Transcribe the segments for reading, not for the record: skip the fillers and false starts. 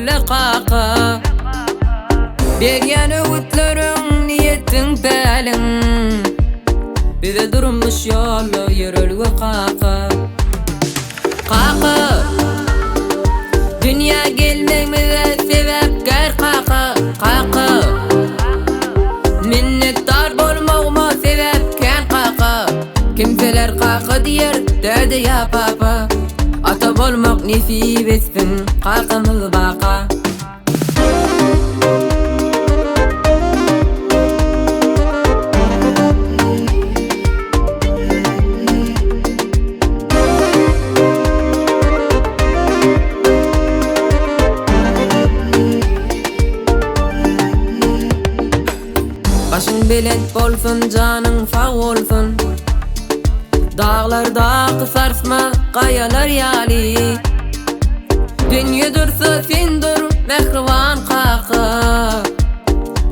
Liqaqa Bergen öğütlerin niyetin belin Bize durmuş yolu yürül qaqa Qaqa Dünya gelmemize sebepkar qaqa Qaqa Minnettar bolmağıma sebepken qaqa Kimseler qaqa diyer dede ya papa Ata bolmak nesip etsin qaqamız baqa Başın belent bolsun, canın sağ olsun Dağlarda kısarsma, kayalar yali Dünya dursa sen dur, mehriban qaqa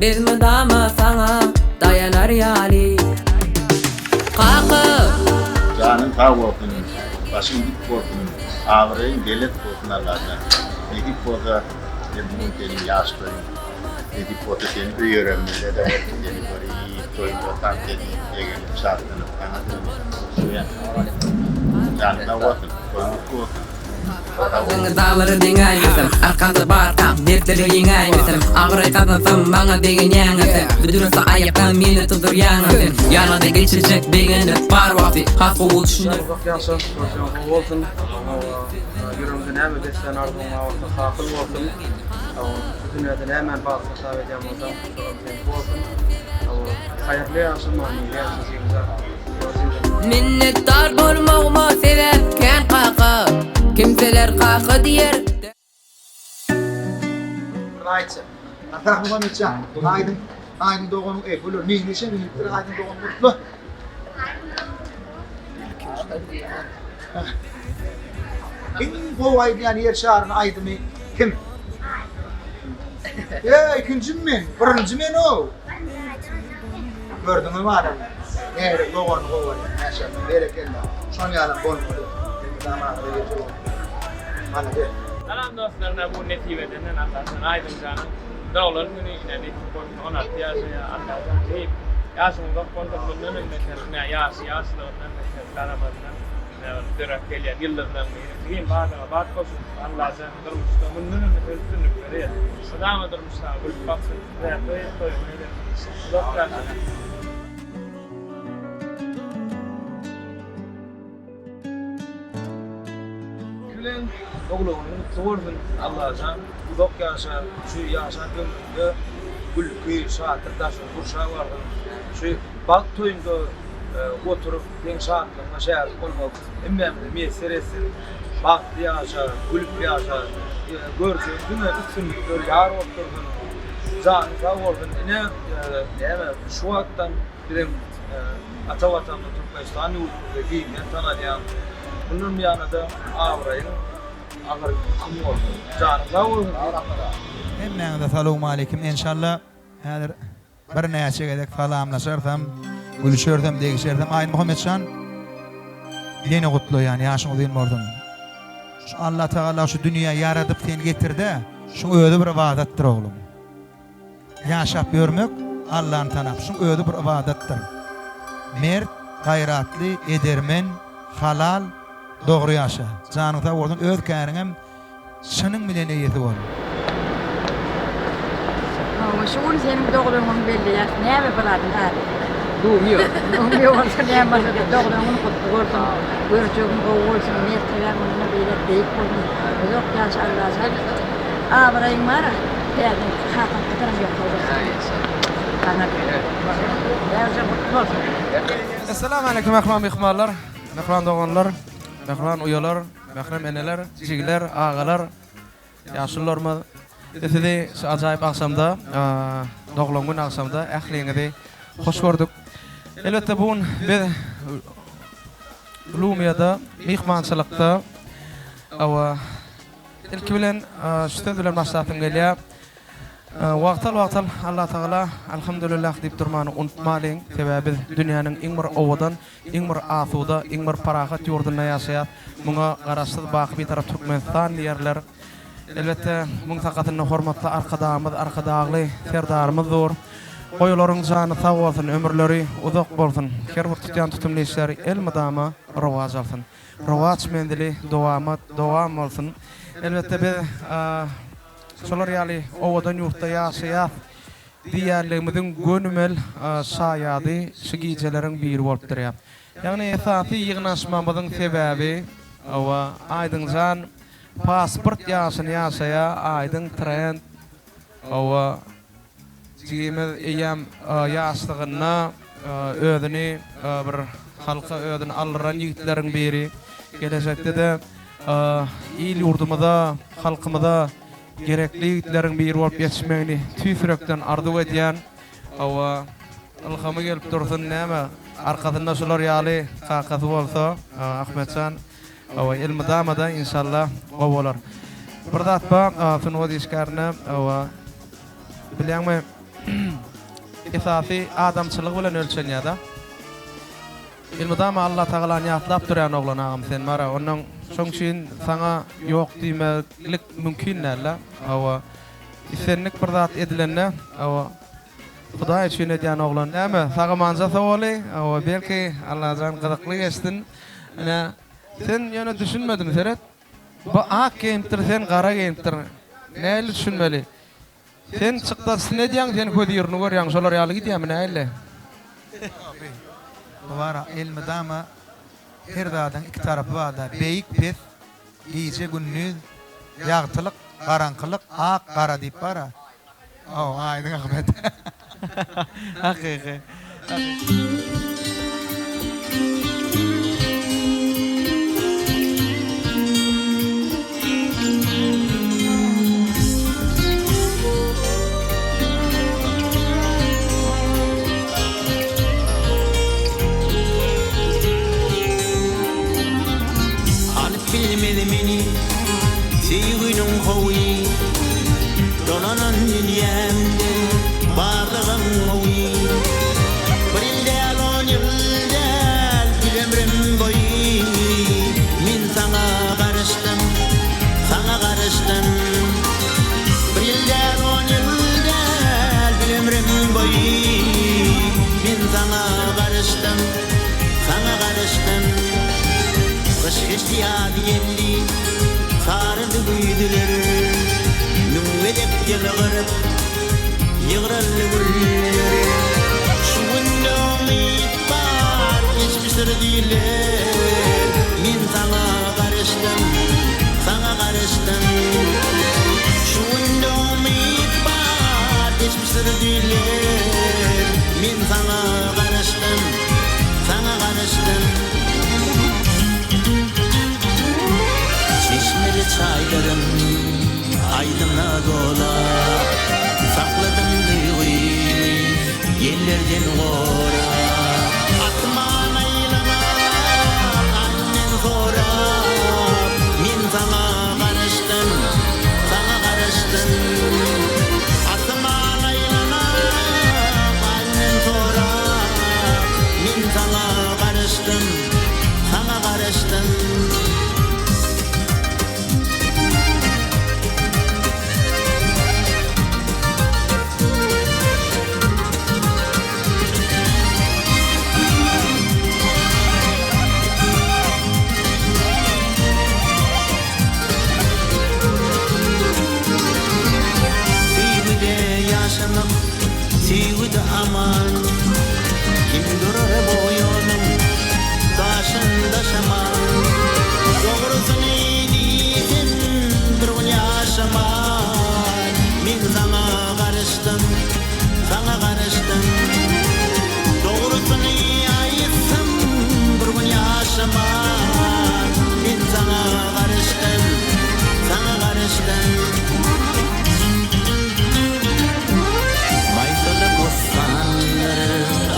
Biz mi dama sana dayanar yali Qaqa Canın sağ olsun, başın dik olsun Ağrıyın belet olsun Allah'tan Edip olsa, bunun seni yaşlayın Edip olsa seni üyöremizde de seni böyle iyi toyunda tam seni yegenip şartlanıp kanatlanıp Canın sağ olsun, koymak olsun Ağzını dağları dengaymasın Arkanda barkam, dertleri yengaymasın Ağrı kazansam bana degen yangasın Büdürünsü ayaktan meni tutur yangasın Yanada geçecek begeni var vakti Hakkı oluşunlar Çok yaşa, hoşçakal olsun Yürümüzün hemen beslen ardına olsun, sakıl olsun Şu dünyadan hemen bazı hesap edeceğim olsam Çok olsun Hayırlı yaşam, maniyli yaşam Minnettar bolmağıma sebepken qaqa Kimseler qaqa diyer Ayça. Rahmına meçhan. Aydın doğanın efulur. Mihneşe minittir aydın doğan mutlu. En kovaydı yani yer şaharın aydımı kim? Ya ikinci men, birinci men o. Gördün mü madem? Eğer doğan kovaydı. Yaşasın, berekelle. Şon yalan bolmadı. Bana de. Selam dostlarına bu netiveden Allah'tan aydın canım. Dağların günü yine netif koyun on artıyası ya Allah'tan deyip yaşımda kontaklarının mesela yaşlı ondan mesela karamadından dörak gelen yıldızdan beri bağdana bağ koşun Allah'tan durmuşta bunun mesela üstünlükleri ya adamı durmuşta bu baksın veya koyun öyle doktor Gülen oğlumun doğursun Allah'tan uzak yaşa, şu yaşan ömründe gülkü, saattir taşın kurşa vardı. Şu bak toyunda oturup den saatlarına şey olmak emmemde müyesser etsin. Bak yaşa, gülüp yaşa, görsün, düne üstünlükler yar oturdun. Canı sağ oldun, ne şu vaktan bizim Atavatan'da Türkmenistan'ı usulü giymeyen tanıyan bunun yanında Avray'ın ağır kim oldu? Canı sağ olun. Hemen de selamun aleyküm inşallah. Hadir bir neyse gedek salamlaşırsam, gülüşürsem, değişirsem aynı Muhammedşan yeni kutlu yani yaşın udayın mordun. Şu Allah Teala şu dünya yaratıp seni getirdi. Şu öyle bir ibadettir oğlum. Yaşap görmek Allah'ın tanap. Şu öyle bir ibadettir. Mert, gayratlı, edermen, halal, doğru yaşa. Canıta vurdun öz kârinem şunun bile niyeti var. Şuun senin doğrumun belli ya. Ne yapıladın abi? Doğmuyor. Doğmuyor olsa ne yapalım? Doğrumun kutlu olsun. Görüşüm olsun. Ne selamını böyle deyip olsun. Yok ya Allah sen. Abrayım var. Yani hakikaten kadar yok olsun. Assalamu alaikum ahram ikhmallar, mehran doğanlar, mehran uyalar, mehran eneler, ciciler, ağalar, yaşlılar mı? Dedi acayip akşamda, doğulan akşamda, ahliğinde hoş gördük. Elbette bugün bir Lumiyada, mihmançılıkta, ilk bilen, şüthen bilen başlatın geliyor. Wagtal Allah Taala alhamdulillah dip durmany unutmalyň. Sebäbi dünýäniň iň bir owadan, iň bir asuda, iň bir parahat ýurduna ýaşaýat. Muňa garaşsyz baky bir tarap Türkmenistan ýerler. Elbetde muň takatyny hormatly arkadagly serdarymyz zor. Goýularyň jany sag bolsun, ömürleri uzak bolsun. Her bir tutýan tutumlyşlary el madama rawaj alsyn. Rawaj mendili dowam bolsun. Elbetde biz şolar ýaly owadan ýurtda ýaşaýar diýerligimiziň gönümel şaýady şu gijeleriň biri bolup durýar. Ýagny esasy ýygnaşmamyzyň sebäbi owa aýdyňjan pasport ýaşaýa aýdyň trend owa Jimiz eýem ýaşlygyna özüni bir halka ödün alran ýigitlerin biri. Gelecekde de il ýurdumyza, halkymyza gerekli ýigitlerin biri bolup ýetişmegini tüýsürekden arzu edýän owa ilhamy gelip dursun näme arkasynda şolar ýaly kakasy bolsa Ahmetcan owa ilmidamada inşallah o bolar. Bir zat bar şunu diýişkärne owa bilýärmi esasy adamçylyk bilen ölçenýär-de. Ilmidama Allah Taala ýatlap durýan oglan agam sen mara onuň şoň üçin saňa ýok diýmeklik mümkin näle. Awa isenlik bir zat edilende awa Hudaý üçin edýän oglan näme? Saga manja sowaly, awa belki Allah jan gyzykly geçsin. Ana sen ýöne düşünmedin Seret. Bu ak geyimtir sen gara geyimtir. Näle düşünmeli? Sen çykdarsyn edýän sen köz ýerine görýän şolar ýaly gidýärmi näle? Wara ilmidama her zadyň iki tarapy bar da. Beýik pes, iýje günnüz, ýagtylyk, garaňkylyk, ak gara diýip bara. Aýdyň Ahmet. Hakyky. Bilmedi meni sevginin howi donanan dünyamda barlığım howi birinde alon yıldal bilemrim boyu min sana karıştım birinde alon yıldal bilemrim boyu min sana karıştım Kış geçtiyadi geldi, sarıldı büyüdüler Nüvedep yılgırıp, yıgrıllı güller Şu günde umit var, geçmiştir değiller Min sana karıştım Şu günde umit var, geçmiştir değiller Min sana karıştım Çeşmeli çaylarım aydınla dola Sakladım duyguyu yerlerden gora Atman aylama annen sonra Min sana karıştım Atman aylama annen sonra Min sana karıştım Sevgide aman Kim durur bu yolun Taşında şaman Doğrusun eydiysin Bir gün yaşaman Min sana karıştım Doğrusun eydiysin Bir gün yaşaman Min sana karıştım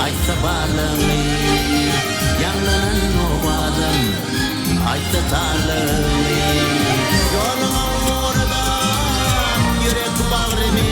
Aysa barlığı Yanlanan ovadım Aysa tarlığı Yoluma uğradan Yürek bağrımı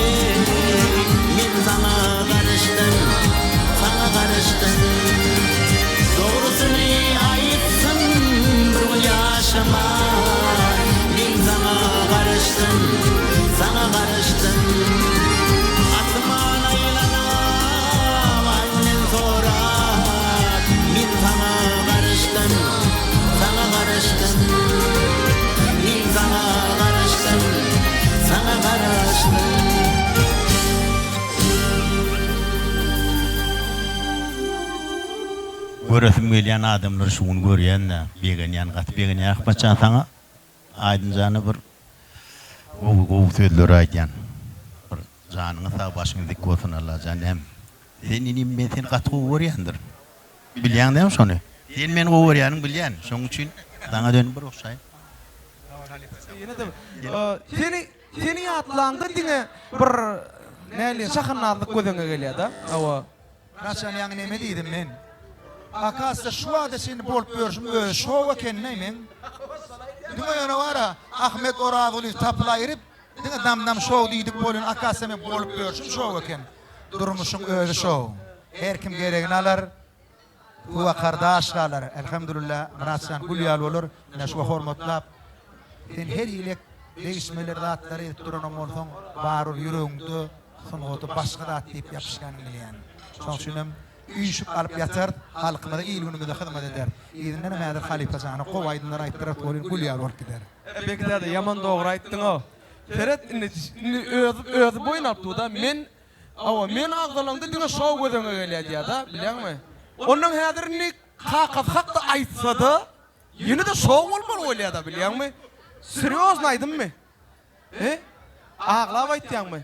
Görüsüm gelýän adamlar şuny görýän-de, begenýän gat begenýän akmaçan saňa aýdyn jany bir o sözler aýdýan. Bir janyňy sag başyňy dik bolsun Allah janem. Sen inim men seni gat görýändir. Bilýäňdem şonu. Sen meni görýäniň bilýän. Şoň üçin saňa dönüp bir okşaýyn. Seni atlandı diňe bir näli şahanalyk gözüňe gelýär da. Awa. Kaçan ýa neme diýdim men? Akasda şu wada seni bolup görüşüm şowa kennemen. Dünýä ýana wara Ahmet Oraguly taplayryp diňe dam şow diýdik bolun akasda men bolup görüşüm şowa ken. Durmuşyň özü şow. Her kim geregini alar. Bu kardaşlar elhamdülillah Muratcan Gulýal bolar. Näşe hormatlap. Sen her ýylek değişmeler zatları edip duran bolsaň barur ýüregiňde soňgoty başga zat diýip ýapyşganyň bilýän. Şoň üçin üýşüp alyp ýatar, halkyma da ýylgynyňda hyzmat eder. Ýerinden mäder halifa jany gowaýdynlar aýtdyrar bolýan Gulýal bolup gider. Bekler de yaman doğru aýtdyň o. Feret özü boýnapdy da men agdalandy diňe şow gözüňe gelýär da, bilýärmi? Onuň häzirini hakda aýtsa-da, ýene de şow bolmaly bolýar da, bilýärmi? Seriozna aýdymmy? Aglap aýtýarmy?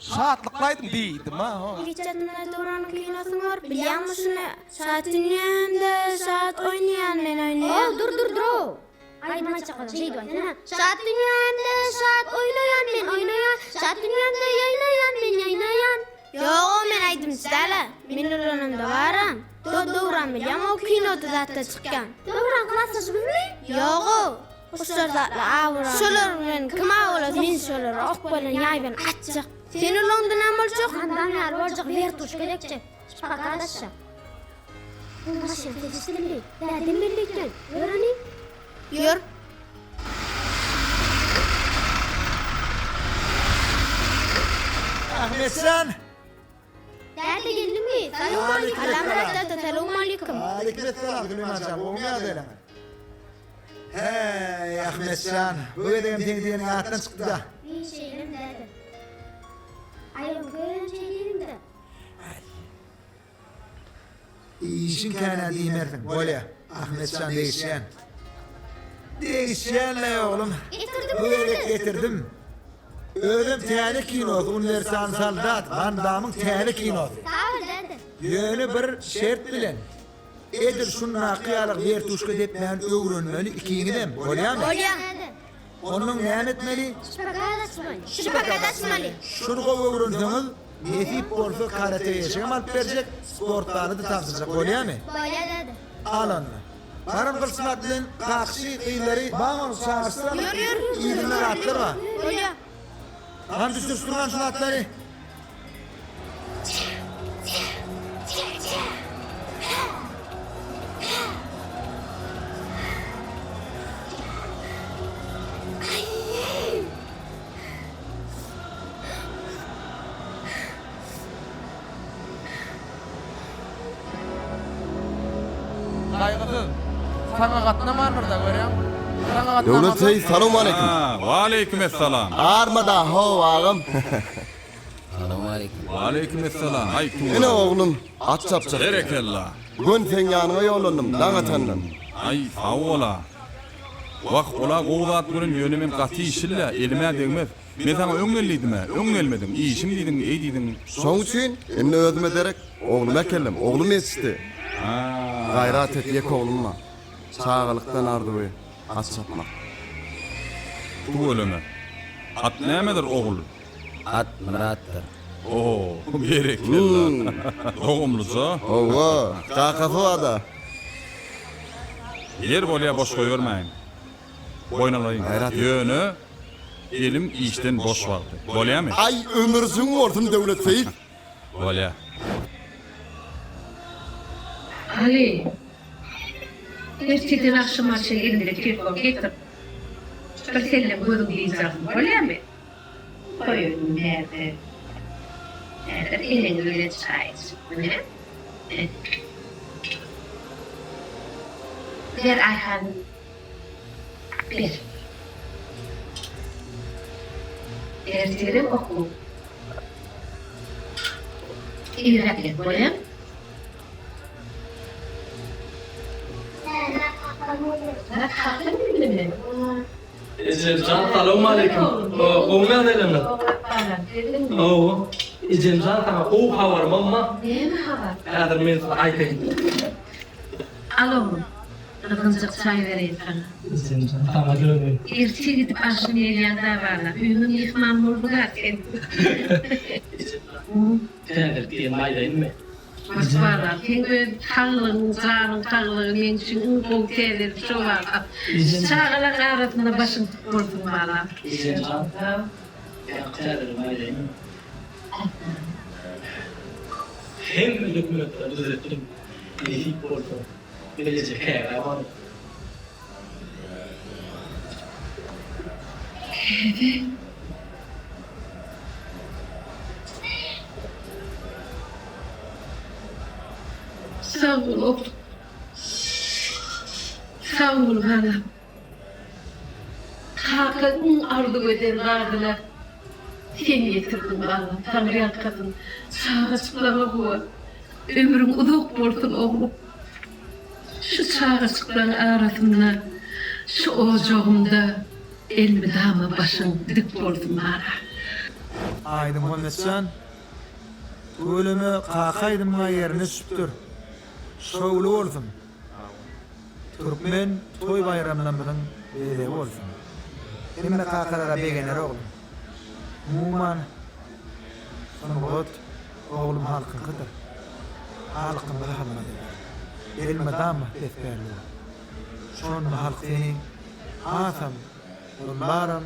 Şatlyklaýdym diýdim ha. Geçenlerde Turan kinosyny var. Bilýärmi şunu? Saat dünýände saat oýnaýan men oýnaýan. Dur. Aýdmaça galar. Şey diýen. Saat dünýände saat oýnaýan men oýnaýan. Saat dünýände ýaýnaýan men ýaýnaýan. Ýok, men aýdym sizlere. Men olanymda baram. Turan bilýärmi o kinoda zatda çykýan. Turan klasdaşymyzmy? Ýok. Uşlarla awra. Şolar men kim awlar? Men şolar ok bilen ýaýban atjak. Sen London amalçok, andan ýar boljak vertuş gerekçe. Spakadaşa. Bu maşyn tezisli. Dädim birlikden. Görani? Ýör. Ahmetcan. Däde geldimi? Salam alaykum. Salam alaykum. Aleyküm selam. Gülümacan. O näde? Hey Ahmetcan. Bu edem diýdiň atdan çykdy da. Bir şeyim däde. Ayol görünceğim de. İşin kana diýmerdim. Bolýa. Ahmetcan değişen. Değişenle oğlum. Getirdim. Ödüm täze kinosu, Universal Saldat, Van Damyň täze kinosu. Sağ ol däde. Ýöne bir şert bilen. Edir şunna qiyalyk vertuşka dep men öwrenmeli ikiňidem. Bolýarmy? Bolýar. Onuň näme etmeli? Şipakadaşmaly. Şunu öwrenseňiz, nesip bolsa karate ýeşem alyp berjek, sportlaryny da tapşyrjak. Bolýarmy? Bolýar däde. Alanma. Baran kılsınat bilen kakşı kıyıları bağır çağırsın. İyilinler atlarma. Bolýar. Han düşürsürgan şun atları. Kaygısız. Sana katlamanır da görüyorum. Döwlet bey, salam alaykum. Wa alaykumesselam. Armada ho agam. Salam alaykum. Wa alaykumesselam. Aytu. Ene oglum, at çapçak. Berekella. Gün sen ýanyňa ýolandım, daňatandan. Ay, sawala. Waq ola gowzat görün ýönemem gaty işille, elime degmez. Men sana öňgelliydime, öňgelmedim. İşim diýdiň, diýdiň. Şoň üçin enne özüme derek ogluma keldim. Oglum ýetişdi. Gayrat et ýek oglumma. Sağlykdan ardyby. At çapmak. Bu ölüme. At nämedir ogul? At Muratdyr. Oo, berekella. Dogumlusa. Owa, kakafy ada. Yer bolýa boş goýbermäň. Boýnalaýyn. Ýöne elim işden boş wagty. Bolýarmy? Ay ömürsüň bolsun döwlet bey. Bolýa. Ali. Gerçekten akşam açı elinde telefon getirip seninle gözüm diyeceğim. Bolýarmy? Koyun nerede? Nerede? Elinde öyle çay. Ne? Der Ayhan bir. Derslerim oku. İyi bolýar. kalkın mı bilmem? Assalamu alaikum. O ne dedim? O İzimcan sana o haber mamma. Ne haber? Adır men aytayım. Alo. Kızıncık çay vereyim sana. İzimcan sana görüyorum. Ertesi gidip aşkın yerlerde varlar. Ünün yıkman vurdu zaten. Tedir diye maydayım mı? Mas varlar. Sen böyle tağlığın, tağlığın men için bol tedir şu varlar. Çağılar arasında başın vurdum varlar. İzimcan tedir maydayım mı? Hem hükümetler düzelttim. Nehik oldu. Böylece kayar var. Evet. Sağ ol oğlum. Sağ ol bana. Kalkın ardı öden vardılar. Sen getirdin bana. Tanrı arkasın. Sağa çıplama bu. Ömrün uzak olsun oğlum. Şu sağa çıplan arasında, şu ocağımda elmi dama başın dik olsun bana. Aydın Muhammedcan, ölümü kakaydım yerini süptür. Şoğlu olsun. Türkmen toy bayramlarının biri olsun. Emme kakalara begener oğlum. Muman, songot, oğlum halkın kıdır. Halkın baharmadılar. Elime dama defterli. Şon halk seni asam, olmaram,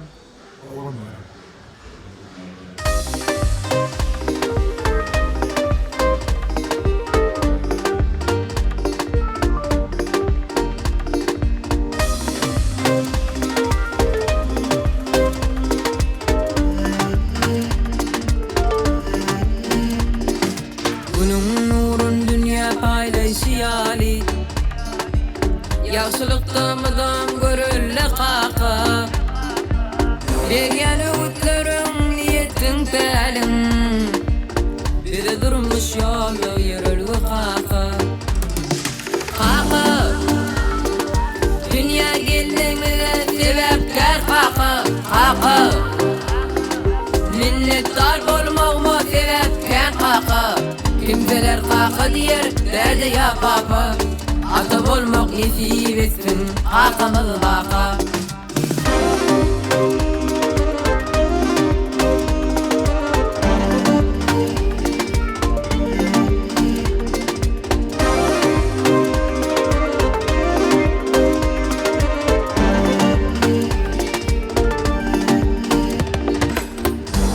olmaram. Günün nurun dünya paylaşıyali Yaxşılıkta mıdam görülle kaka Degen öğütlerin niyetin telim Biri durmuş yolu yürülü kaka Kaka Dünya geldiğimde sebepler kaka Kaka Minnettar bolmağıma sebepken kaka Kimseler kaka diyer derdi ya papa Ata bolmak nesip etsin kakamız baka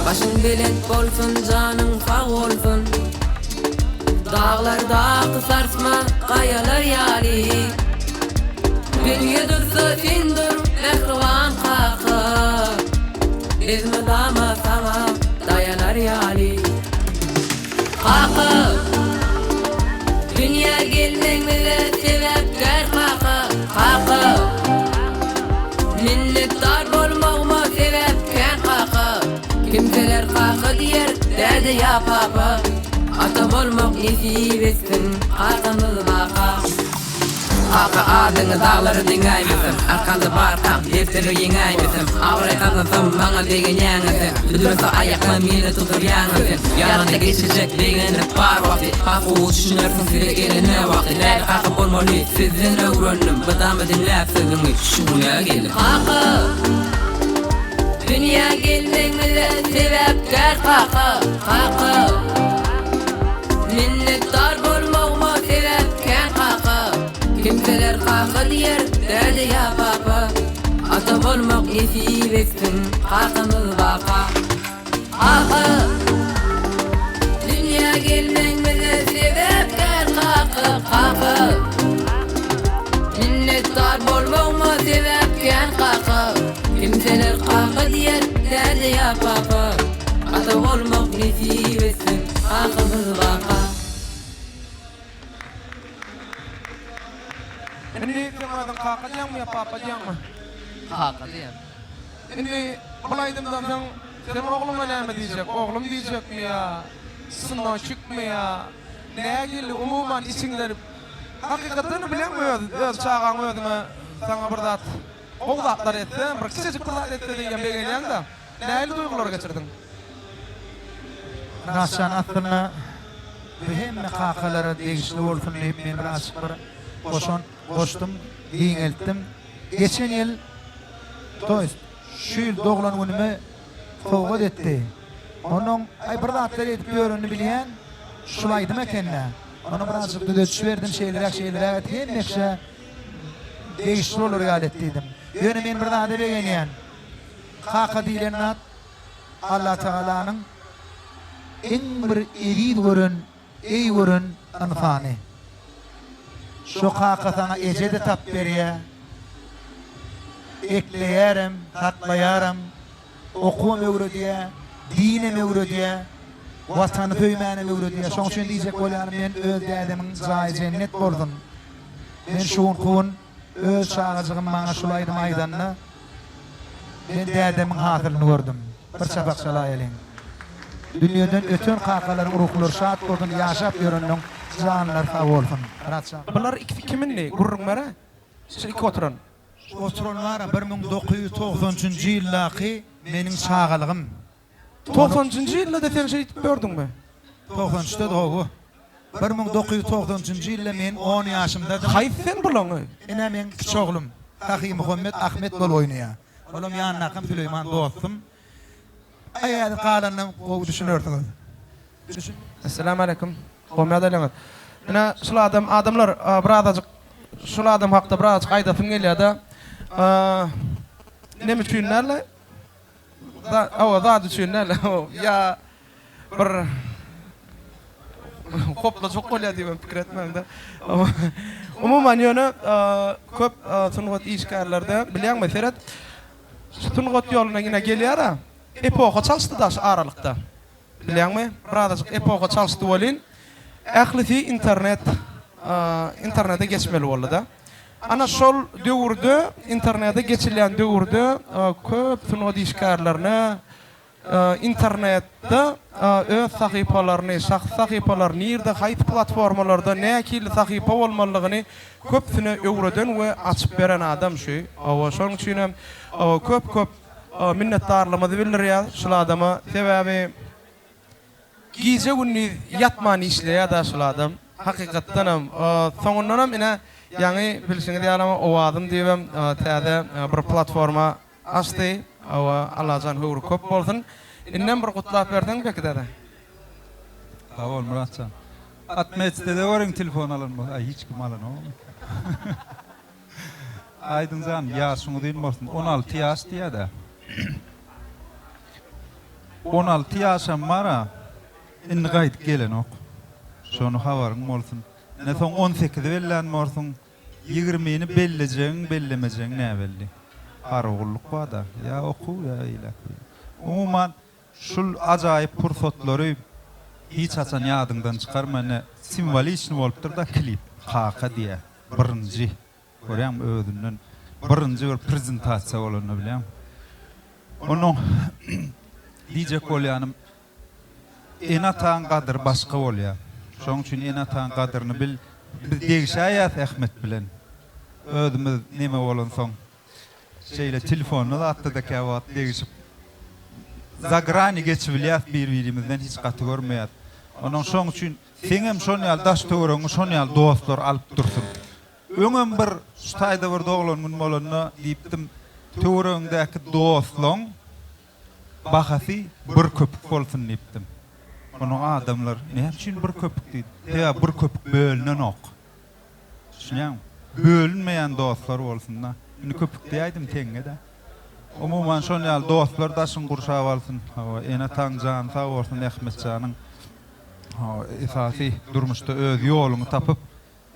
Başın belet bolsun canın sağ olsun Dağlarda kısarsma kayalar yali Dünya dursa sen dur mehriban kaka Ezme dama sana dayanar yali Kaka Dünya geldiğimde sebepler kaka Kaka Minnettar bolmağıma sebepken kaka Kimseler kaka diyer derdi ya papa Ata bolmak nesip etsin kakamız baka Kaka adını dağları dingaymasın Arkanda barkam defteri yengaymasın Avray kazansam bana degen yangasın Düdürse ayakla meni tutur yangasın Yanında geçecek degeni var vakti Kaka uçuşunursun size gelene vakti Leyli kaka bolmalı sizin öğrendim Bıdamı dinlep sözünü şuna gelin Kaka Dünya geldiğimde sebepler kaka Kaka Minnettar bolmağıma sebepken kaka Kimseler kaka diyer derdi ya papa Ata bolmak nesip etsin kakamız baka Kaka Dünya gelmengmede sebepler kaka Kaka Minnettar bolmağıma sebepken kaka Kimseler kaka diyer derdi ya papa Ata bolmak nesip etsin kakamız baka Ini kenapa kakaknya ya papanya mah? Kakaknya. Ini bulaydım da sen oğluma ne diyecek? Oğlum diyecek mi ya? Sınav çıkmı ya? Neye geldi umuman içinleri? Hakikatini bilen mi? Çağan mı? sana bir zat o zatlar etse, bir kısacık bir zat etse diýen begenýän da. Näli duygular geçirdin? Raşan aslında hemme kakalara değişli bolsun diýip men birazcık bir boşdum, giňeltdim. Geçen yıl toýst şu yıl doglan günüme sowgat etdi. Onun bir zatlar etip ýörünü bilýän şulaydymy ekenne. Onu birazcık düzeltip berdim, şeylere etmekçe değişli olur etdim. Ýöne men bir zat begenýän. Kaka diýilen zat Allah Taala'nın en bir eri ey görün anfani. Şu kaka sana ecede tap berýär. Ekleýärem, tatlaýarem, okuwam öwrediýär, dinim öwrediýär, watany höýmänim öwrediýär. Şoň üçin diýjek bolýarym men öz dädemiň zaý cennet boldum. Men şuň kuwun öz şagajygym maňa şulaydy maýdanna. Men dädemiň hatyryny gördüm. Bir çapak şalaýalyň. Dünýeden ötön kakalaryň ruhlary şat bolsun, ýaşap ýörendiň janlar sag bolsun. Bular kiminni? Gurrunmara? Siz iki oturan. Oturanlar 1993-nji ýyllaky meniň çağalygym. 90-njy ýylda desen şey gördüňmi? 93-de doğu. 1993-nji ýylda men 10 ýaşymda. Haýsy sen bulaňy? Ene men kiçik oglum. Tahy Muhammed Ahmet bol oýnaýar. Olam ýanyna Süleyman dostum. Aýaly galanyň gowy düşünürdiňiz. Assalamu alaykum. Howmada ýaňat. Ina şol adamlar birazajyk şol adam hakda birazajyk aýdasym gelýär-de. Neme üçinlerle? Zat üçinlerle. Ya bir hopla çok bolýar diýip pikir etmem-de. Umuman ýöne köp sungat işgärlerde bilýän meselet sungat ýoluna gine gelýär-a. Epoka çalşdy da aralykda. Bilýänmi? Birazajyk epoka çalşdy bolýan. Ählisi internete geçmeli boldy-da. Ana şol döwürde, internete geçilen döwürde köp sungat işgärlerini internetde öz sahypalaryny, sahypalaryny ýerde haýsy platformalarda näkili sahypa bolmalygyny köpsini öwreden we açyp beren adam şu. Şoň üçin hem köp minnetdarlygymyzy bildirýär şol adama. Sebäbi gize günni ýatman işleýär da şol adam. Hakykatdan hem soňundan hem ine ýa-ni bilşiňiz ýalama owazym diýibem täze bir platforma açdy. Allah'tan hürür köp bolsun. İnnen bir kutlap berdiň bekdede. Sağ ol Muratcan. Atmetsde de görüň telefon alınma. Ay hiç kim alan o. Aydıncan ýaşyňy diýin bolsun. 16 ýaş diýär-de. 16 ýaşam mara. Inni gaýdyp gelen ok. Şonu habaryň bolsun. Ne soň 18 belläň bolsun. 20-ni bellejeň, bellemejeň näbelli. Argullyk bada. Ya oku ya ilahi. Umuman şul ajaýyp pursatlary hiç haçan ýadyňdan çykarma. Simwoliçni bolupdyr da klip. Kaka diýe. Birinji. Görýän özünden birinji bir prezentasiýa bolany bilýän. Onu diýjek bolýanym. Enatan gadyr başga bolýar. Şoň üçin enatan gadyryny bil. Degişäýät Ahmet bilen. Özümiz neme bolan soň şeyle telefonunu da attı da kavat degişip zagrani geçibilýär bir-birimizden hiç gaty görmeýär. Onuň şoň üçin sen hem şonu ýal daş töwerüňi şonu ýal dostlar alyp dursun. Öňem bir ştaýda bir doglan gün bolanyna diýipdim. Töwerüňdäki dostlaň bahasy bir köpük bolsun diýipdim. Onuň adamlar näme üçin bir köpük diýdi? Ya bir köpük bölünen ok. Şuňam bölünmeýän dostlar bolsunlar. Indi köpük diýdim teňe de. Umuman şonu ýal dostlar daşyň gurşap alsyn. Ene taňjan sag bolsun Ahmetjanyň esasy durmuşda öz ýoluny tapyp.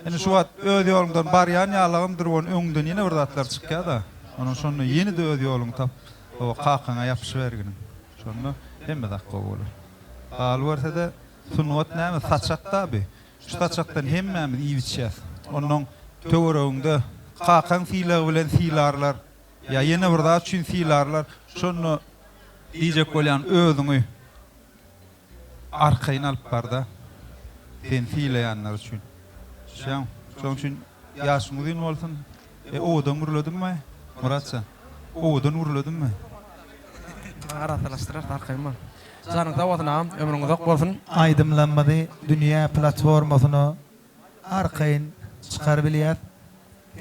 Ene şu wagt öz ýolundan barýan ýalagymdyr won öňden ýene bir zatlar çykýar da. Onuň şonu ýene de öz ýoluny tap. O kakana ýapyşy berginin. Şonu hemme dakka bolar. Alberta da sunwat näme saçakda bi. Şu saçakdan hemmemiz iýitýär. Onuň töwerüňde kakan fiýler bilen fiýlarlar ya ýene bir zat üçin fiýlarlar şonu diýjek bolýan özüňi arkaýyn alyp barda sen fiýleýänler üçin şoň üçin ýaşyňyz bolsun Odan vurulodun mu? Muratça. Odan vurulodun mu? Araştırar tarkayman. Canın davatına ömrün uzak bolsun. Aydımlanmadı dünya platformasını arkayın çıkar biliyat.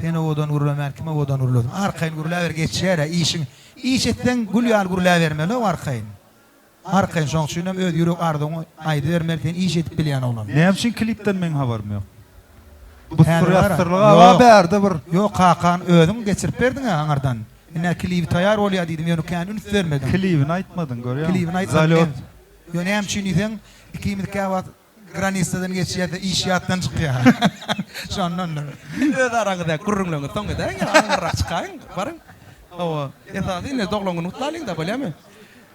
Sen odan vurulamer kime odan vurulodun? Arkayın vurulaver geçer işin. İş etten gulyal vurulavermeli o arkayın. Arkayın şoň şunam öz yürek ardyňy aýdy bermerken iş etip bilýän olam. Näme klipden men habarym ýok. Bu surýatdyrlyga berdi bir. Ýok Hakan özüň geçirip berdiň aňardan. Ine klip taýar bolýar diýdim, ýöne kän üns bermedin. Klibini aýtmadyn görýär. Klibini aýtmadyn. Ýöne näme üçin diýsen, ikimiz käwat granistadan geçýärde iş ýatdan çykýar. Şondan. Öz araňyzda gurrunlaňy soň edeň, aňarrak çykaň, baryň. Hawa, esasy doglaňy utlalyň da bolýarmy?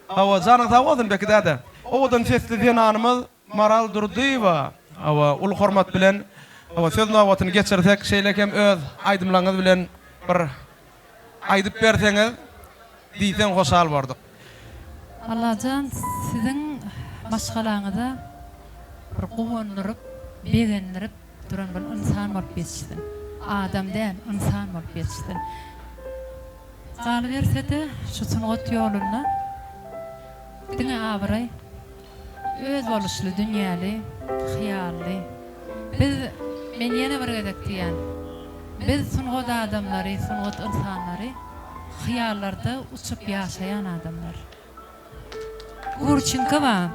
Hawa janyň sag bolsun bekdäde. Owadan festivalimiz Maral Durdyeva. Hawa ul hormat bilen hawa söz nawatyny geçirsek, şeýlekem öz aýdymlaňyz bilen bir aýdyp berseňiz, diýsen hoşal boldyk. Allahan sizin maşgalaňyza bir gowundyryp, begendirip duran bir insan bolup geçsin. Adam däl, insan bolup geçsin. Galy bersede şu sunugat ýolunda diňe abray öz boluşly dünýäli, hyýally. Men ýene bir gedek diýen. Biz sunugat adamlary, sunugat insanlary hyýallarda uçup ýaşaýan adamlar. Гурченкова,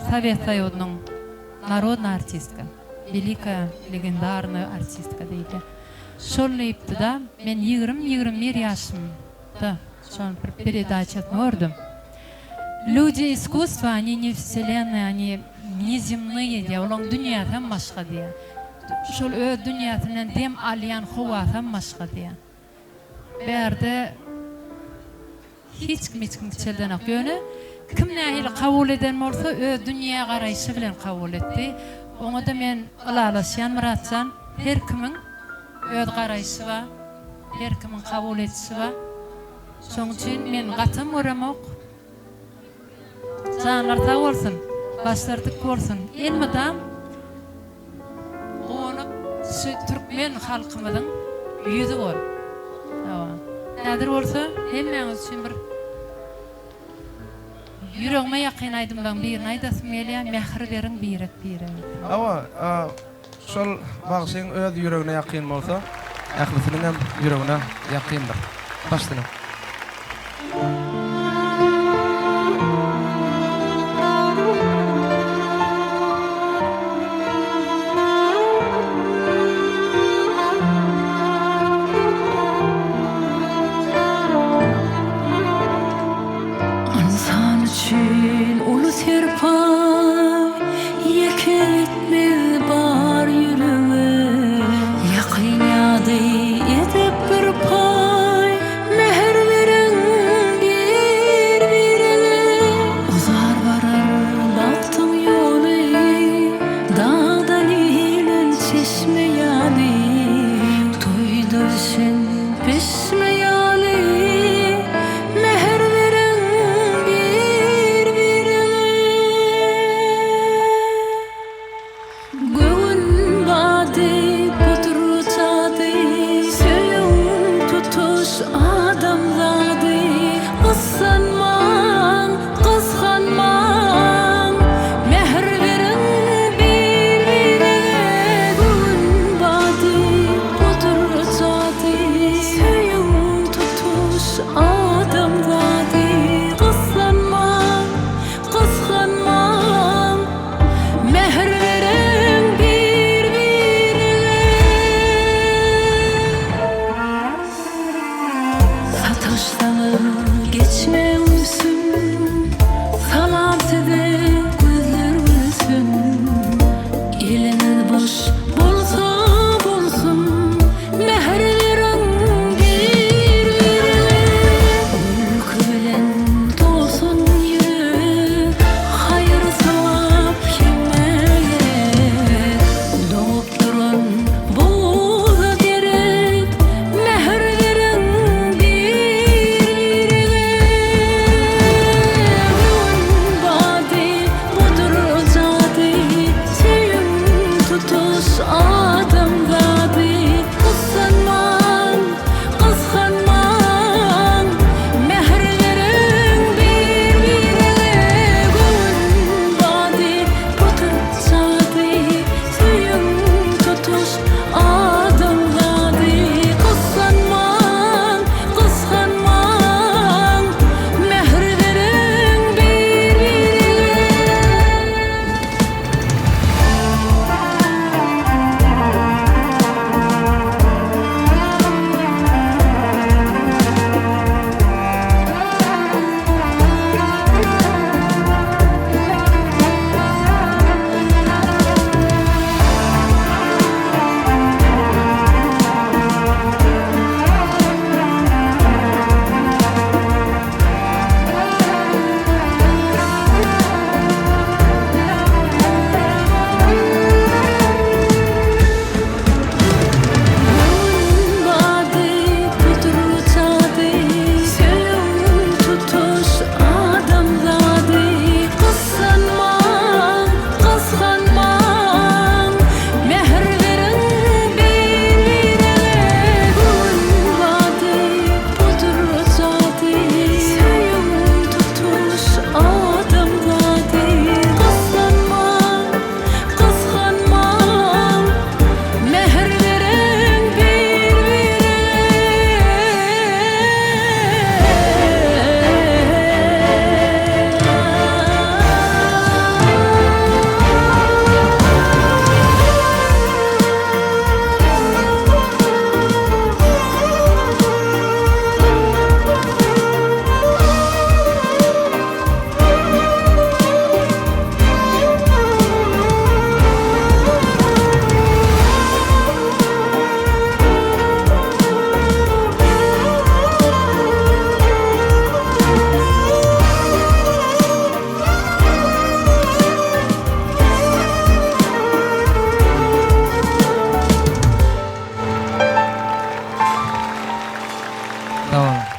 Совет Союзның народная артистка, великая, легендарная артистка deydi. Şol ýypdy da men 20-21 ýaşymda şol bir передачасын gördüm. Люди искусства, они не вселенные, они не земные, diye, olan dünýäden başga diye. Şol öz dünýäsinden dem alýan howatan başga diye. Berde hiç kim çelden ýöne kim nähili kabul eden bolsa öz dünýä garaýşy bilen kabul etdi. Oňa da men ulalaşýan Muratjan, her kimin öz garaýşy bar, her kimin kabul etişi bar. Şoň üçin men gatym göremek. Janlar sag bolsun, başlardyk bolsun. Elmedam onyp şu türkmen halkymyzyň ýüzi bol. Hawa. Nädir bolsa hemmeňiz üçin bir yüreğime yakın aydımdan bir naydasım gelýär, mähir berin birek. Hawa, şol bagşyň öz yüreğine yakın bolsa, ählisyniň hem yüreğine yakyndyr. Başdyna.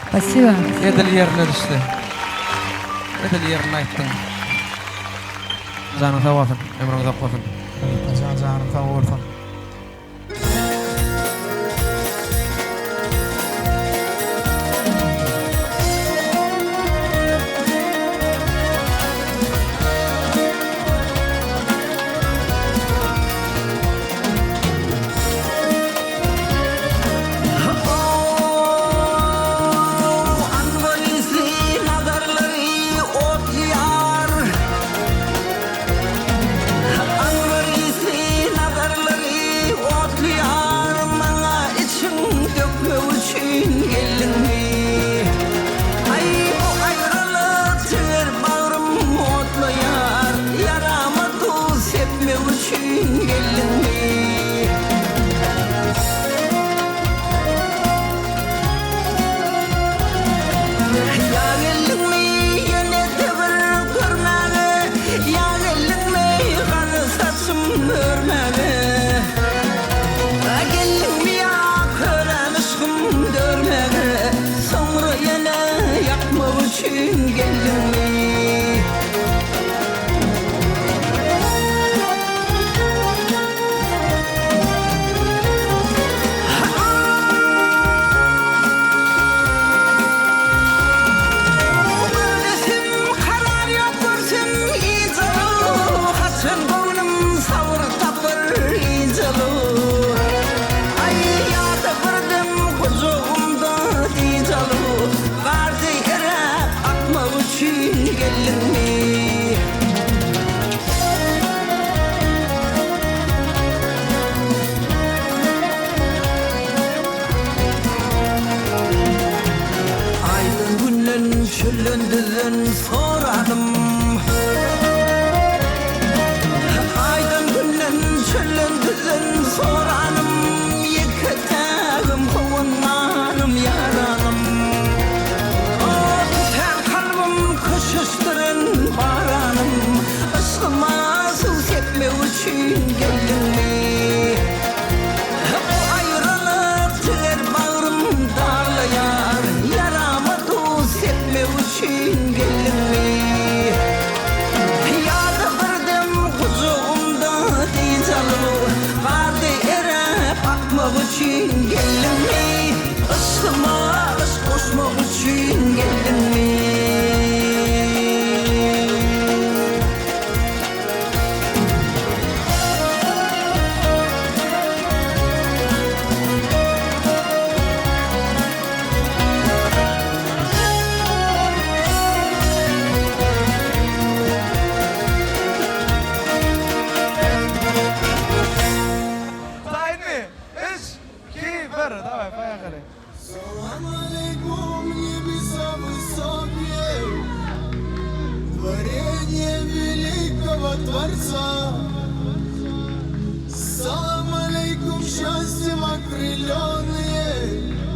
Спасибо. Edil yerine düştü. Edil yerine ayttın. Canın sağ olsun, ömrün uzak olsun. Canın sağ olsun. Край, край, край, край, край, край, край, край, край, край, край,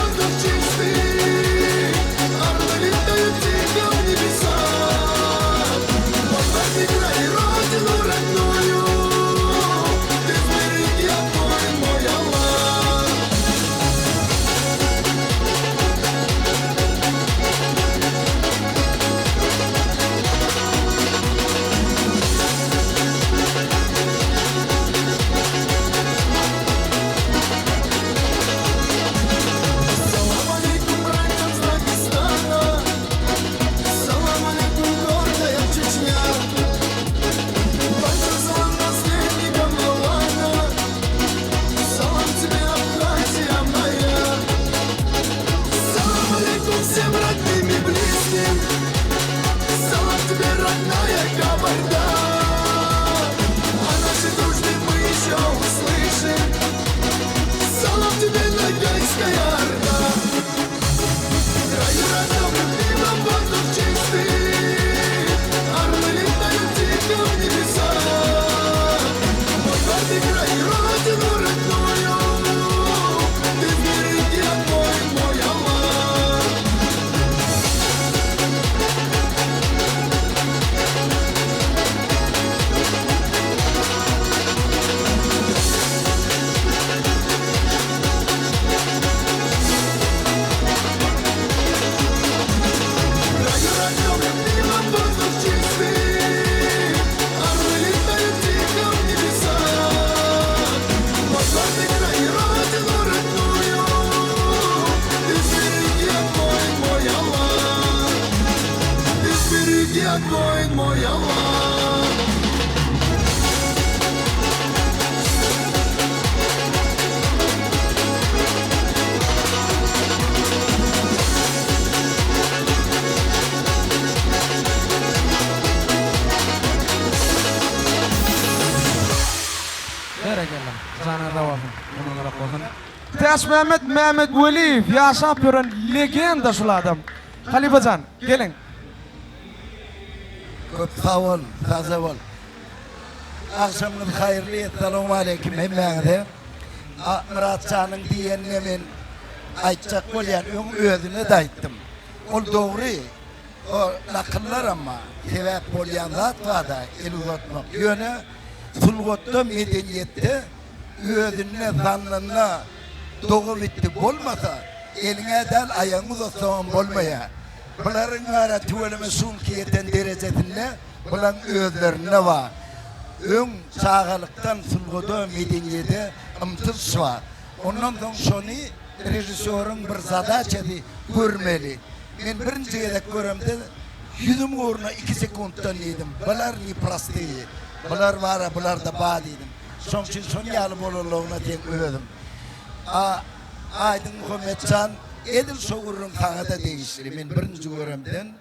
край, sana da bakın. Ona da bakın. Tes Mehmet Veliyev yaşap gören legenda şu adam. Halifacan gelin. Köp sağ ol, taze ol. Akşamınız hayırlı, esselamu aleyküm hemmeğde. Muratcan'ın diyenine men aytacak bolyan özüne de ayttım. Ol doğru, o nakıllar ama sebep bolyan zat var da el uzatmak. Yönü sulgotta medeniyette özüne zannına doğu bitti bolmasa eline del ayağımız o zaman bolmaya. Bunların ara tüveleme sulkiyeten derecesinde bulan özlerine var. Ön sağlıktan sulgoda medeniyete ımtıs var. Ondan sonra rejisörün bir zadaçeti görmeli. Ben birinci yedek görümde yüzüm uğruna 2 sekunddan yedim. Bunlar ni prasteyi. Bunlar var, bunlar da bağ dedim. Son için son yalı boluluğuna denk ödedim. Aydın Muhammedcan Edil Soğur'un kanı da değişti. Ben birinci görümden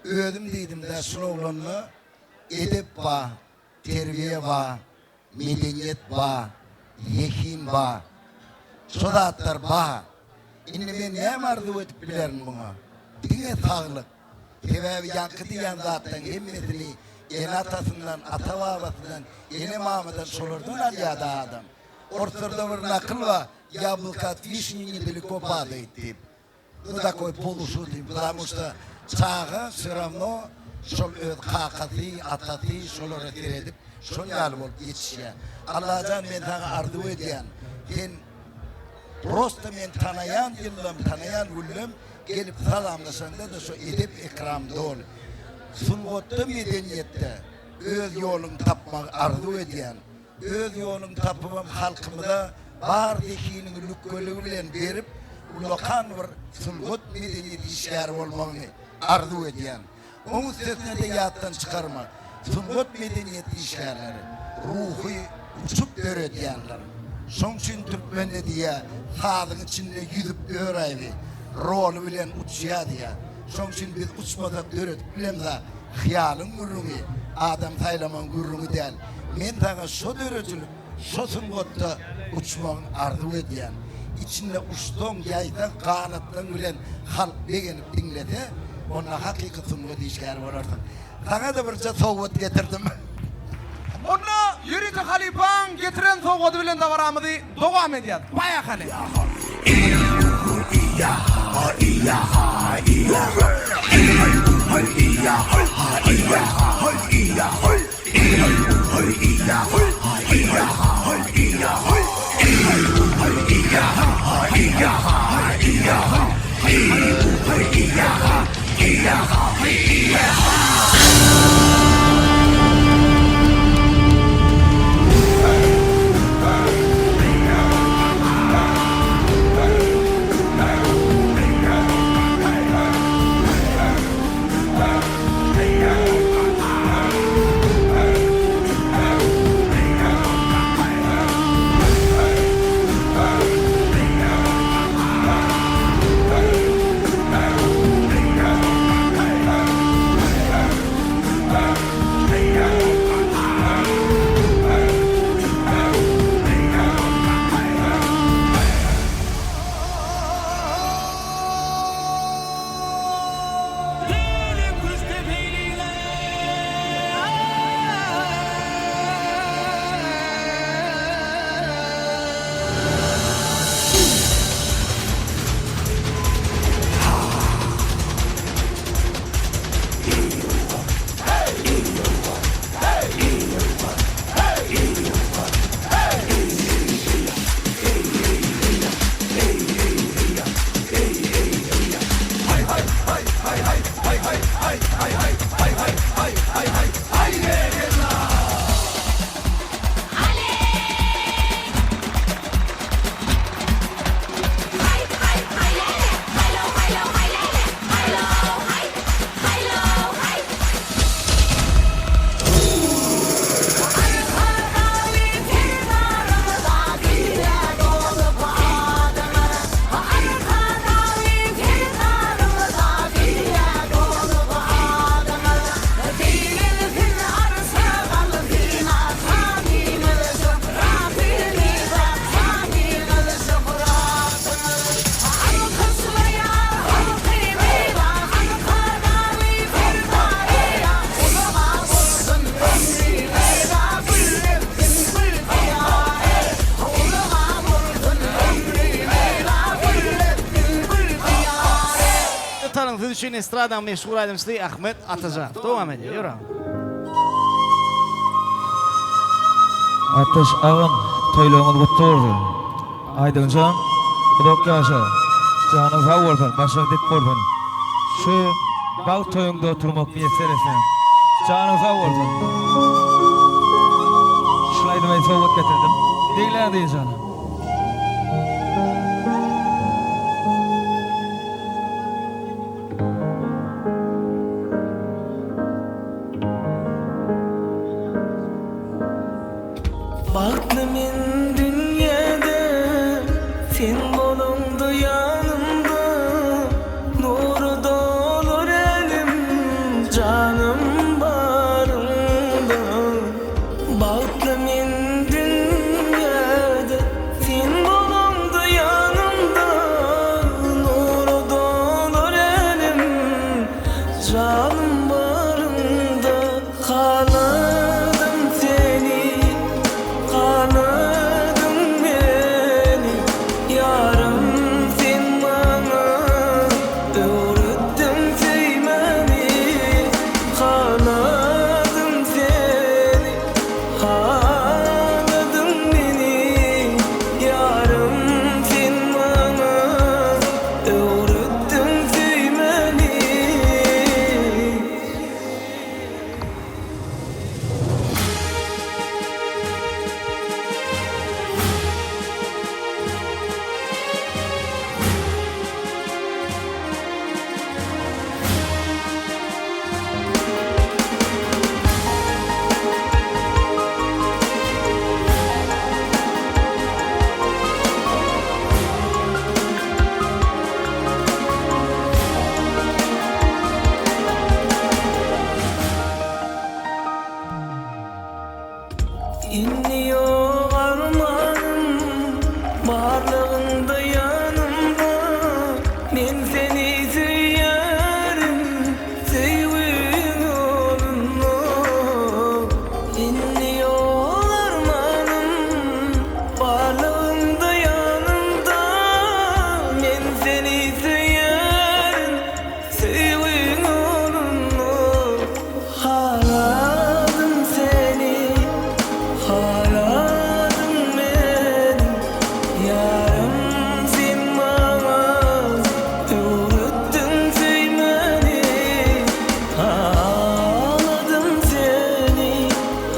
ödedim dedim de sloganla edep bağ, terbiye bağ, medeniyet bağ, yekin bağ, sodatlar bağ. Şimdi ben ne vardı ötüp bilerim buna? Dine sağlık. Sebebi yankı diyen zaten hemmetini en atasından, ata babasından, en imamından solurdan alıyada adam. Ortada bir nakıl var, yablkat vişnini dili kopada etti. Bu da koy polusu deyip, потому что çağı sıramno, sol öz kakatı, atatı, sol öğretir edip, sol yalı olup yetişiyor. Allah'tan ben sana arzu ediyen, ben prosta men tanayan yıllam, tanayan ullum, gelip salamlasanda da so edip ikramda ol. Sulgotta medeniyette öz yolun tapmak arzu ediyen, öz yolun tapmam halkımda bar dekinin lükkölüğü bilen berip, ulokan var sulgot medeniyet işler olmanı arzu ediyen. Onun sesine de yattan çıkarma. Sulgot medeniyet işlerleri, ruhu uçup öğretiyenler. Son için Türkmen'de diye sağlığın içinde yüzüp öğrendi. Rolü bilen uçuya diye. Son için biz uçmadak öğretip bilem de hıyalın gurrunu, adam saylaman gurrunu değil. Men sana so öğretülüp, so sungotta uçmanın arzu ediyen. İçinde uçtuğun yaydan, kanattan bilen halk beğenip dinledi. Ona hakiki sungot işler olurdu. Sana da bir soğut getirdim. Onu yürüyüşü Halifan getiren soğudu bilen davaramızı devam ediyor. Baya hali. için estradan meşgul aydımızdı Ahmet Atacan. Devam ediyor. Yürü. Ateş ağın toyluğumuz kutlu olsun. Aydıncan, kudok yaşa. Canı sağ olsun, başına dik olsun. Şu bağ toyunda oturmak bir eseresen. Canı sağ olsun. Şulaydım en soğuk getirdim. Değiller değil canım. Baklımin dünyada sen bolundu yanımda, nuru dolur elim canım barımda. Baklımin dünyada sen bolundu yanımda, nuru dolur elim canım barımda. Kanadım seni, kanadım beni, yarım sen bana öğrettin sevmeni. Kanadım seni, kanadım beni, yarım sen bana öğrettin sevmeni. İnniyor armanım, varlığında yanımda. Ben seni severim, sevin yolunu. İnniyor armanım, varlığında yanımda. Ben seni severim, sevin yolunu. Haradım seni, haradım beni, yarım sen bana öğrettin sevmeni. Haradım seni,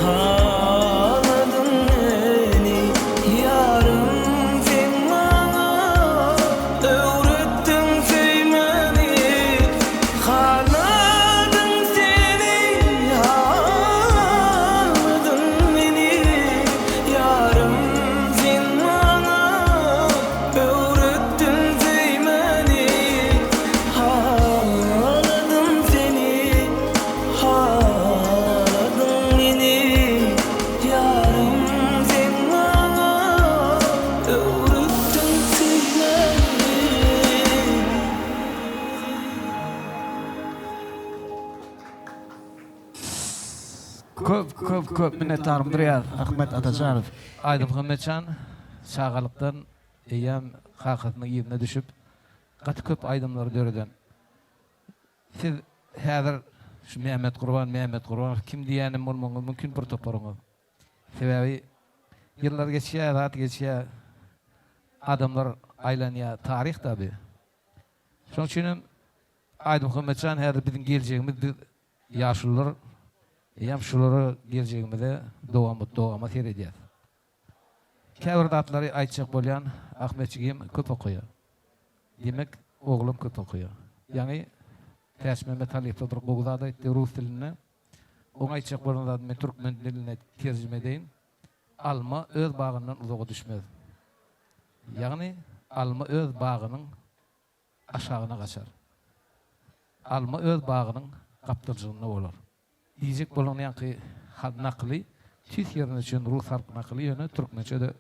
haradım beni, yarım sen bana öğrettin sevmeni. Haradım seni, haradım beni, yarım sen bana öğrettin sevmeni. Haradım seni, haradım beni, yarım sen bana öğrettin sevmeni. Köp minnettarım durýar Ahmet Atacanov. Aydın Muhammedcan şagalıktan eýäm hakatynyň ýerine düşüp gaty köp aydymlary döreden. Siz häzir şu Mehmet Gurban kim diýenim bolmagy mümkin bir toparyňyz. Sebäbi ýyllar geçýär, zat geçýär. Adamlar aýlanýar, taryh taby. Şoň üçin Aydın Muhammedcan häzir biziň geljegimiz ýaşlylar Eýam şulara geljegimizde dowama seredýär. Käbir datlary aýtjak bolýan Ahmetçigim köp okuýar. Demek oglum köp okuýar. Ýani Täş Mehmet Halifler gowzada etdi rus diline. Oňa aýtjak bolýan men türkmen diline terjime edeýin. Alma öz bagyndan uzaga düşmez. Ýagny alma öz bagynyň aşagyna gaçar. Alma öz bagynyň gapdyrjygyna bolar. Diyecek bolan ýa-ki nakly, tüs ýerine üçin rus harp nakly ýöne türkmençe de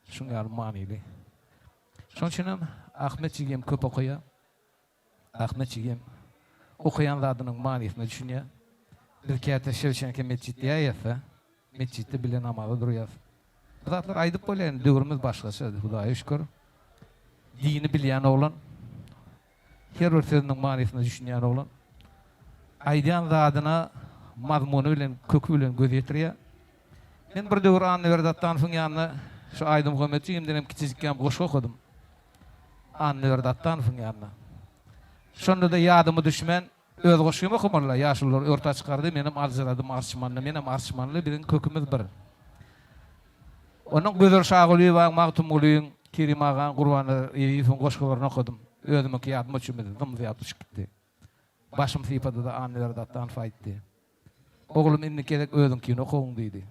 şuňa manyly. Şoň üçin Ahmetçigim köp okuýar. Ahmetçigim okuyan zadynyň manysyny düşünýär. Bir käte Şevçenko mesçitde ýaýasa, mesçitde bilen namaza durýar. Zatlar aýdyp bolýan, döwrümüz başgaça, Hudaýa şükür. Dini bilýän oglan, her bir sözüniň manysynda düşünýän oglan. Aýdýan zadyna mazmuny bilen, kökü bilen göz ýetirýär. Men bir döwür Annewerdatdan soň ýanyna şu Aýdym Muhammetçiğim denem kiçikkem goş okudum. Annewerdattan soň ýanyna. Şonda da ýadymy düşmän öz goşumy okumalar, ýaşullar örta çykardy, menim aljaradym arşmanly, menem arşmanly bilen kökümüz bir. Onun gözür şagyly we magtumlyň Kerim agan Gurbany Ýeýiň goşgalaryny okudum. Özüme ýadyma düşmedi, dym ýadyp çykdy. Başym sypady da Annewerdattan faýtdy. Oglum inni gerek özüňkini okuň diýdi.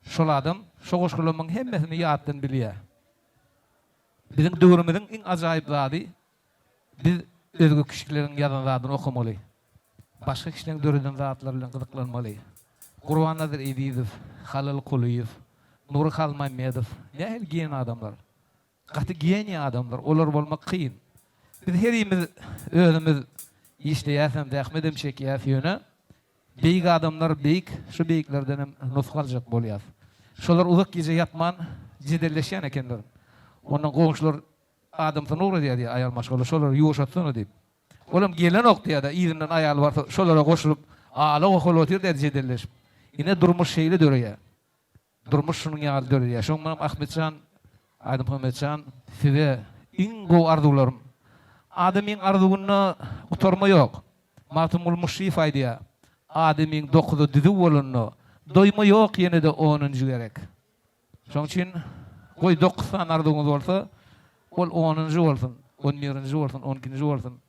Şol adam şo goşgalarymyň hemmesini ýatdan bilýär. Bizim döwrümizin iň ajaýyp zady biz özgü kişileriň ýazan zadyny okumaly. Başga kişileriň döwründen zatlar bilen gyzyklanmaly. Gurbany Ýeýiň, Halil Quliýew, Nur Halmaýmedow, nähil giýen adamlar. Gaty giýen adamlar, olar bolmak kyn. Biz herimiz özümüz işleýäsem dähmedem çekýär ýöne. Beýik adamlar beýik, şu beýiklerden hem nusgaljak bolýar. Şolar uzak gece yatman jedelleşýän ekenler. Onuň goňşular adamsyny uğra diýär, aýal maşgaly şolar ýuwşatsyny diýip. Olam gelen okdyýar da ýerinden aýal bar, şolara goşulyp ala okul otyr diýip jedelleşip. Ine durmuş şeýle döreýär. Durmuş şunyň ýaly döreýär. Şoň menem Ahmetcan, Aýdym Muhammetcan size iň gowy arzularym. Adamyň arzuwyny utarma ýok. Matumul Muşrif aýdýar. Adamyň dokuzy düzü bolanyny doýma ýok ýene de 10-njy gerek. Şoň üçin goý 9 san arzuwyňyz bolsa, ol 10-njy bolsun, 11-nji bolsun, 12-nji bolsun.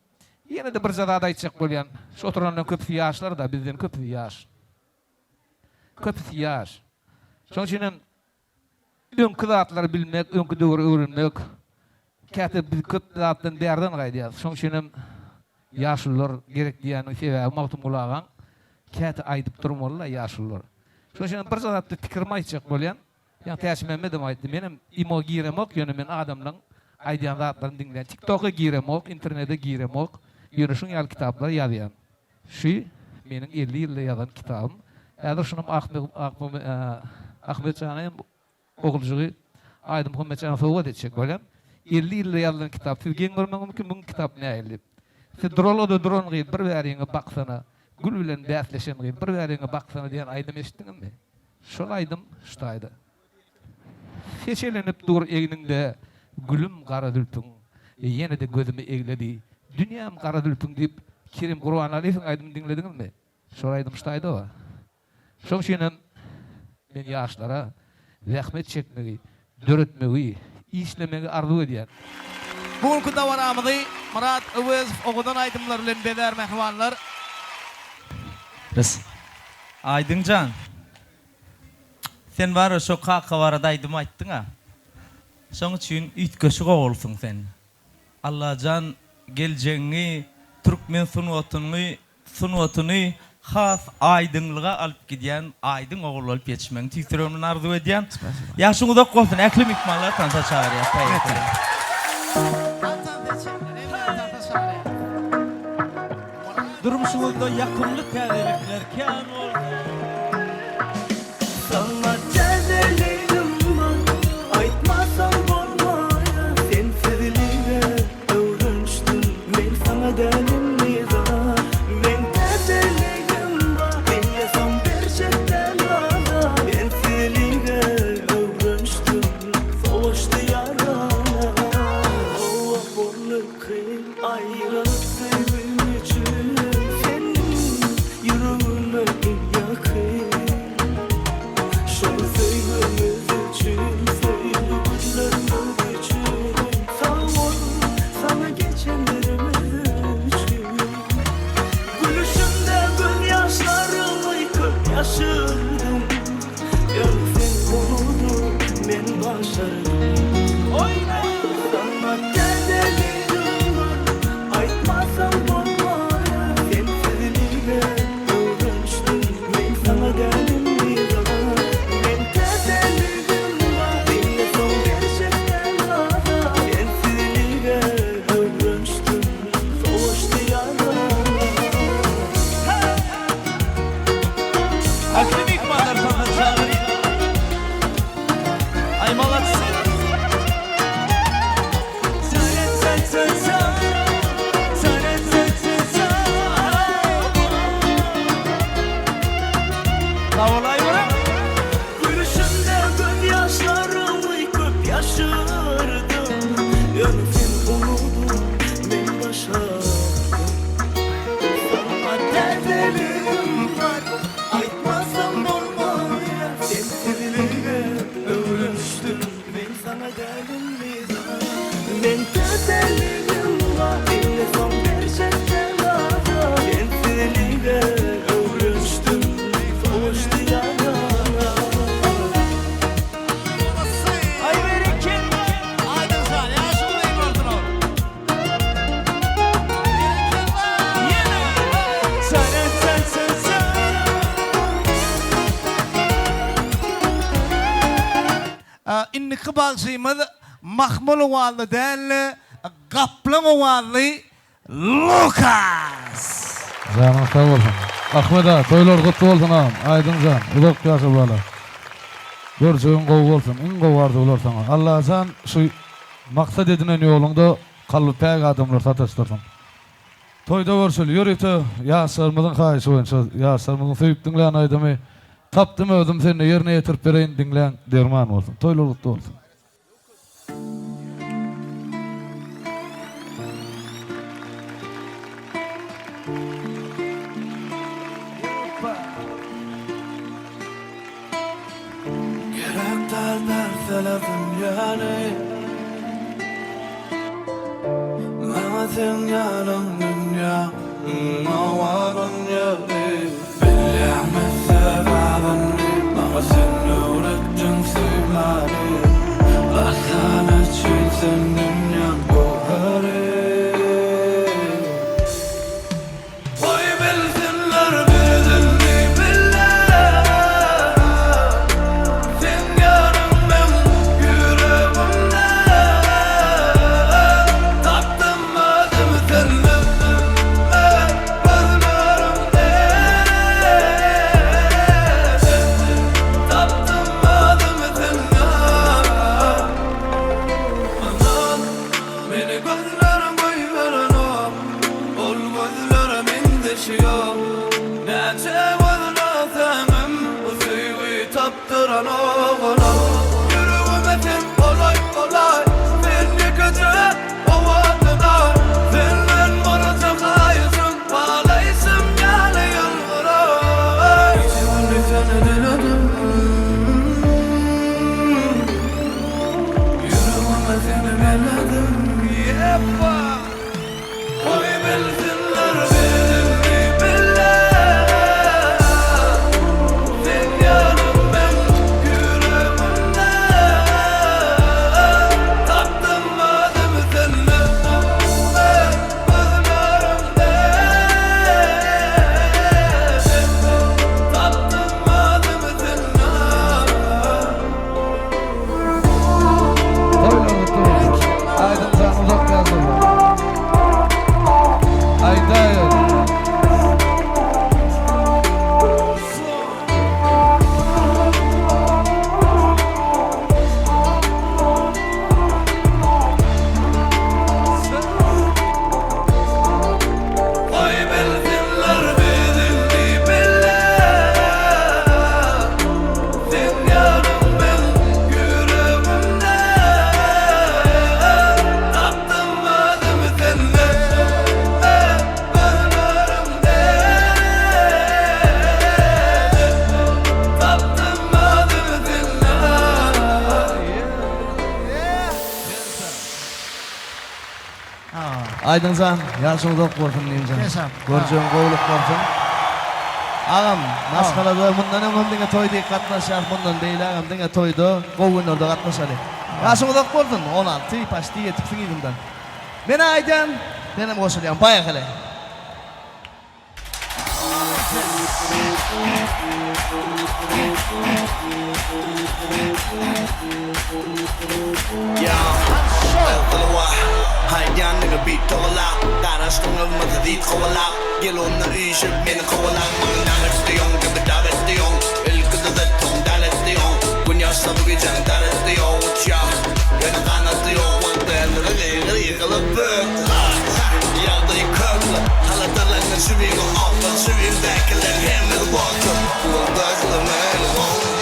Ýene de bir zada aýtjak bolýan, şu oturandan köp ýaşlar da bizden köp ýaş. Köp ýaş. Şoň üçin öňkü zatlar bilmek, öňkü döwür öwrenmek, käte biz köp zatdan bärden gaýdýar. Şoň üçin ýaşlylar gerek diýeni sebäbi magtum bulagan, käte aýdyp durmalylar ýaşlylar. Şoň üçin bir zatda pikirimi aýtjak bolýan. Ýa Täş Memedem aýtdy, menem imo girem ok, ýöne men adamlaryň aýdýan zatlaryny dinleýän. TikTok'a girem ok, internete girem ok, ýöne şuň ýaly kitaplar ýazýan. Şu meniň 50 ýylda ýazan kitabym. Häzir şunum Ahmetcan'ın oğulcuğu Aydın Muhammetcan soğuk edecek bolýan. 50 ýylda ýazılan kitap. Siz geň görmek mümkin bu kitap näýeli? Siz drolada dron gyýyp bir bäriňe baksana, gül bilen bäsleşen gyýyp bir bäriňe baksana diýen Aydym eşitdiňmi? Şol Aydym şutaýdy. Seçelenip dur egninde gülüm gara dülpüň, ýene de gözümi egledi. Dünýäm gara dülpüň diýip Kerim Gurbany Aliýewiň Aydym dinlediňmi? Şol Aydym şutaýdy o. Şoň üçin men ýaşlara rahmet çekmegi, döretmegi, işlemegi arzu edýär. Bugünkü dawaramyzy Murat Öwezow ogudan aýdymlar bilen beder mehmanlar. Biz Aydynjan, sen var şu kaka barada aýdym aýtdyň ha. Şoň üçin üýtgeşi gowulsuň sen. Allahjan geljeňi türkmen sunwatyny has aydınlığa alıp gidýän Aydyn oğul bolup ýetişmeň tüýtürümini arzu edýän. Ýaşyňyzda bolsun, äklim ikmallar tansa çağırýar. Durmuşyňyzda ýakymly täzelikler kän bolsun. Sana täzeligim bar, aýtmasam bolmaýar. Sen seviliňe öwrençdim, men sana dälimli zar. Men täzeligim bar, dinlesem bir çekden lara. Ben seviliňe öwrençdim, soğuşdy ýarana. Owa bolup kyn aýryp sevim üçin, senin ýüregine ýakyn. Şol sevgimiz üçün, sevgilerimiz üçün, sağ ol sana geçenlerimiz üçün. Gülüşümde göz yaşlarımı yıkıp yaşırdım. Gör sen unutun, ben başardım. Oyna! Sana täzeligim var, aýtmasam bolmaýar. Sen seviliňe öwrençdim, men sana dälimli zar. Men täzeligim bar, dinlesem gerçekden lara. Sen seviliňe öwrençdim, soğuşdy ýarana. Äklim ikmallar tansa çağırýar. Ay malatsy. kaderimizde ben kaderim var ile son gerçekten var ben seniyle öğrenmiştim hoştu yana ay verirken aydın sen ya şunu yıkardın o إن كبار سيمد مخمل والدين قبل والي لوكاس. Canım sağ olsun. Ahmet ağa, toylar kutlu olsun ağam. Aydın can, uzak yaşı bala. Görçüğün kovu olsun, in kovardı olur sana. Allah sen şu maksat edinen yolunda kalıp pek adımlar satıştırsın. Toyda görçülü, yürüytü, yaşarımızın kayışı oyuncu, yaşarımızın sevip dinleyen aydımı. Taptım ödüm seni yerine yetirip vereyim dinleyen derman olsun. Toylar kutlu olsun. Gerekler derseler dünyanı Mama sen yarın dünya Mama dünya Bilemez sebebini Mama sen öğrettin sevmeni Aslan için sen dünyanın goheri Oy bilsinler bildiğini billah Sen yarın ben yüreğimde Taptım adımı seninle gözlerimde Taptım adımı seninle Aman beni gözlerim koyveren o Ol gözlerimin deşiyor Nece gözlesemem Bu sevgi taptıran oğlan Yüreğime sen olay olay Seni kötü ovadına Senden bana çok ayısın Bağlaysın yani yalvaray İçimde seni diledim Yüreğime seni belledim Yeppa Oy bilsinler bildiğini billah Sen yarın ben yüreğimde Taptım adımı seninle gözlerimde Taptım adımı seninle Toylar kutlu olsun. Aydın can, uzak yaşı bala. Aydayın. Oy bilsinler bildiğini billah Sen yarın ben yüreğimde Taptım adımı seninle gözlerimde Taptım adımı seninle Aydın can, yaşınız ok olsun diyeyim can. Yaşam. Görçüğün kovuluk olsun. Ağam, maskalada bundan ömüm dine toy deyip katlaşar, bundan değil ağam dine toyda kovun orada katlaşar. Yaşınız ok olsun, 16, paştı yetipsin idimden. Ben Aydın, benim koşuluyum, bayağı hele. Hayyan nigga beat kovala Dara stunga mata dit kovala Gelon na ishe min kovala Mga nalas diyon, gabi dalas diyon Ilkada datong dalas diyon Kunya sabi jan dalas diyon Ucha, yana kanas diyon Wantel, rili, kalabit Yalda yıkakla Halatalan na subigo Ofta subig däkelen hem med water Uwan däkelen med water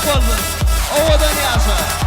bolsun. Owadan ýaşa.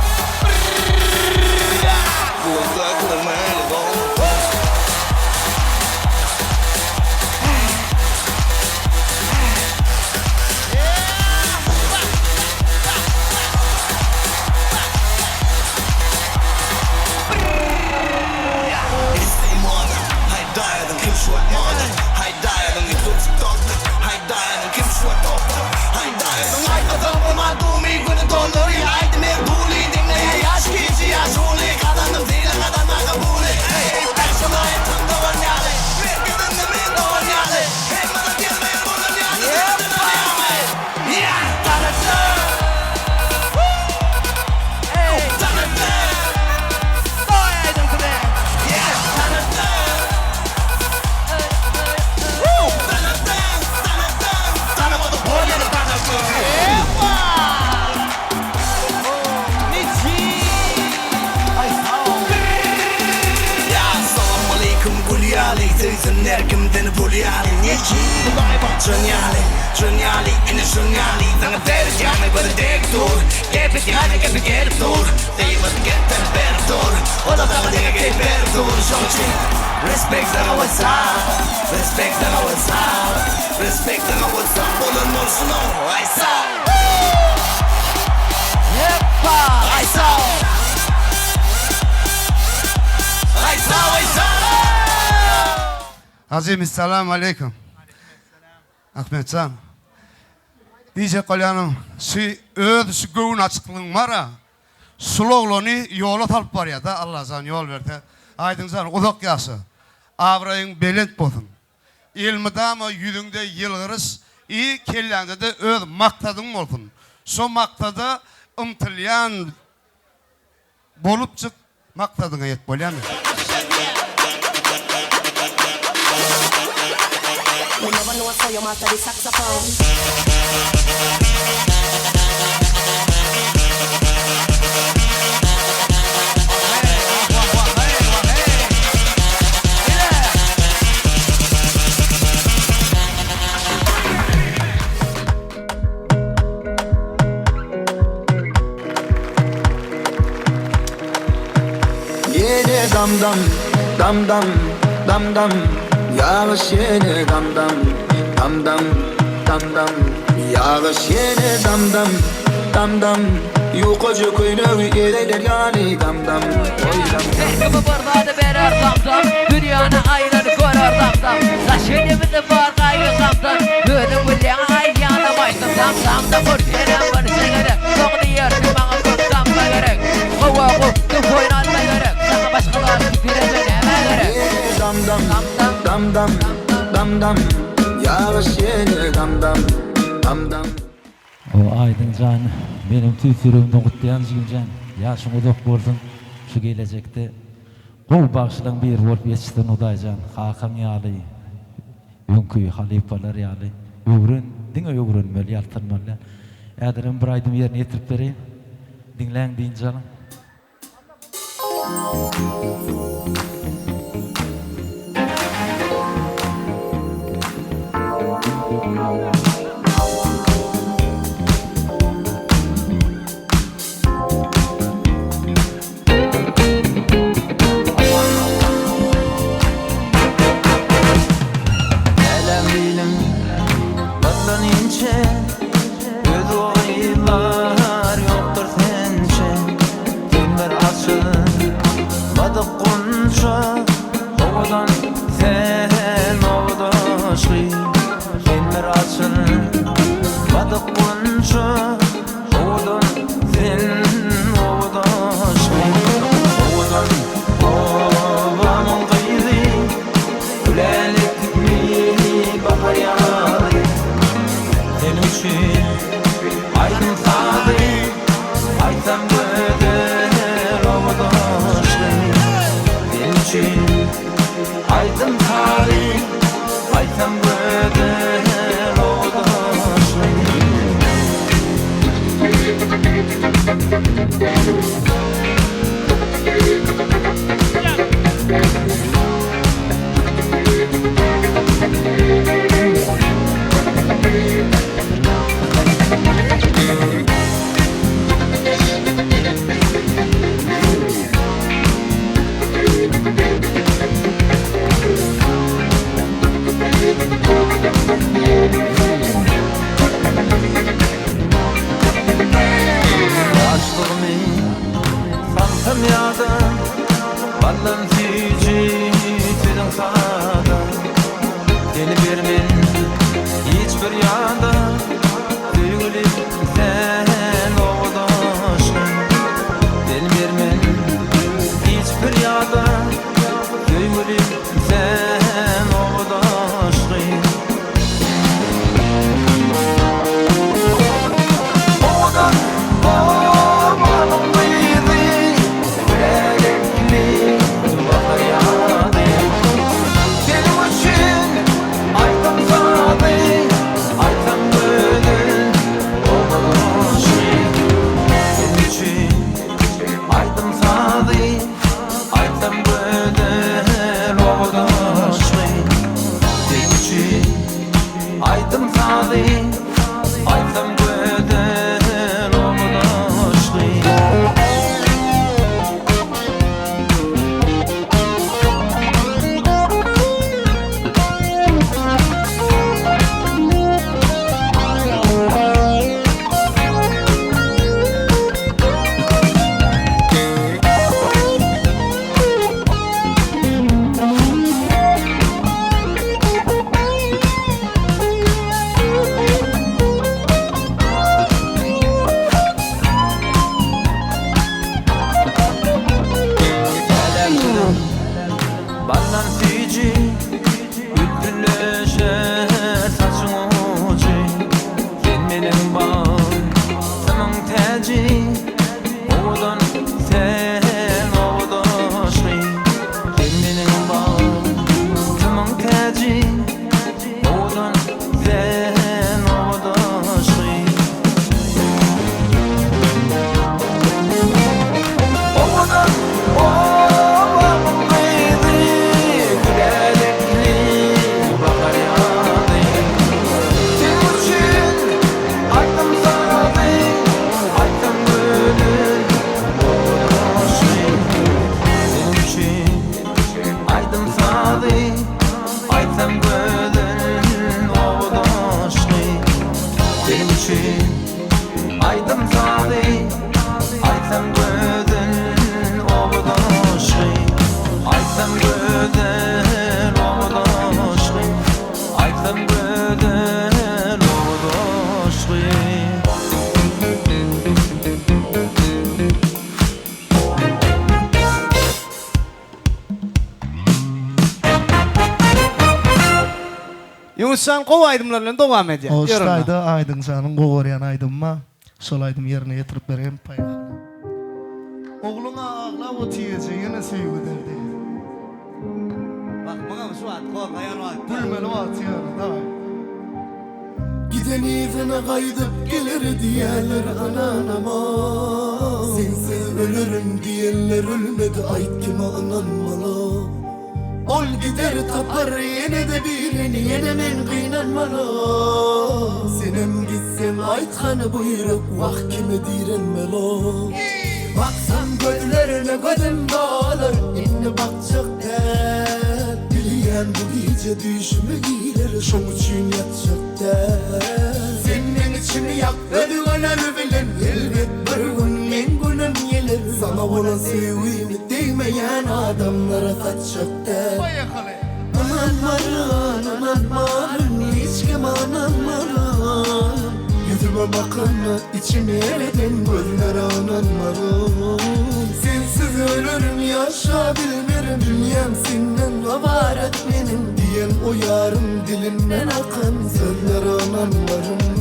Nerkimden bulyali Nici Jönjali in jönjali Dange deres jame bij de dektor Gepet jane gepet gertor Dei wat get temperator Oda tama dinge get perdor Jonchi Respect dan what's up Respect dan what's up Respect dan what's up Oda norsuno I saw Yeppa I saw I saw Azim, assalamu alaikum. Ahmetcan. Dice Kolyanım, şu göğün açıklığın var ha, Suloğlu'nu yola talıp var ya da Allah sana yol verdi. Aydın sana uzak yası. Avrayın belent bolsun. İlmidamı yüzünde yılgırız, iyi kellende de öz maktadın olsun. Şu maktada ımtılyan bolup çık maktadına yet bolyanı. You never know so you master the saxophone. Yine dam dam dam dam dam dam Yağış yine dam dam dam dam dam dam Yağış yine dam dam dam dam Yukocu kuyruğu yereler yani dam dam Oy dam dam Ehkımı bardadı verer dam dam Dünyanı ayranı korar dam dam Saçınımızı barkayı dam dam Dönüm bile ayyanı baştım dam dam da kurtarım bana sengere Soğunu yersin bana kurtam da gerek Kova kuttu oynatma gerek Sana başkalar tüküre döneme gerek Dam dam dam dam dam dam Yağış yine dam dam dam dam O Aydıncan benim tüytürümden kutlayan Jigimcan yaşın uzak bolsun şu gelecekte kol bağışlan bir bolup yetiştin Udaycan Hakan ýaly öňkü halifalar ýaly diňe öwrenmeli ýaltyrmaly ädirim bir aýdym ýerine ýetirip berýin diňläň diýinjan mazi Aytam göden oğudan aşkı Ballan fici Ülpülleşer saçın ucu Gelmenin bağın Tamam teci Oğudan sen oğudan aşkı Gelmenin bağın Tamam teci Oğudan sen oğudan aşkı Oğudan Aydım sadi, aytam göden oğudan aşkı Aytam göden oğudan aşkı Aytam göden oğudan aşkı Yunuscan qov aydımlarla devam edýär. Oştayda aydın sanın goğoryan aydınma. Sol aydım yerine getirip berem payakana. Oğluna ağla o tiyece yine sevgi derdi. Bak bana şu at, kol kayan at. Gülmeli o atıyor. Davay. Giden izine kaydıp gelir diyenler ananama Sensiz ölürüm diyenler ölmedi ait kime ananmalı Ol gider tapar yine de birini yenemen kıynanmalı Senem gitsem aytkanı buyruk vah kime direnmeli Baksam gözlerine gözüm dağılır inni bakacak der Biliyen bu gece düşümü giyilir şom için yatacak der Senin içimi yak ödüğüner bilen elbet bir gün men günüm gelir Sana olan sevgimi değmeyen adamlara kaçacak der Ananmarın hiç kim ananmarın Yüzüme bakınma içimi eredin gözlere ananmarın Sensiz ölürüm yaşa bilmerim dünyam senden vabaret benim Diyen o yarım dilimden akan sözlere ananmarın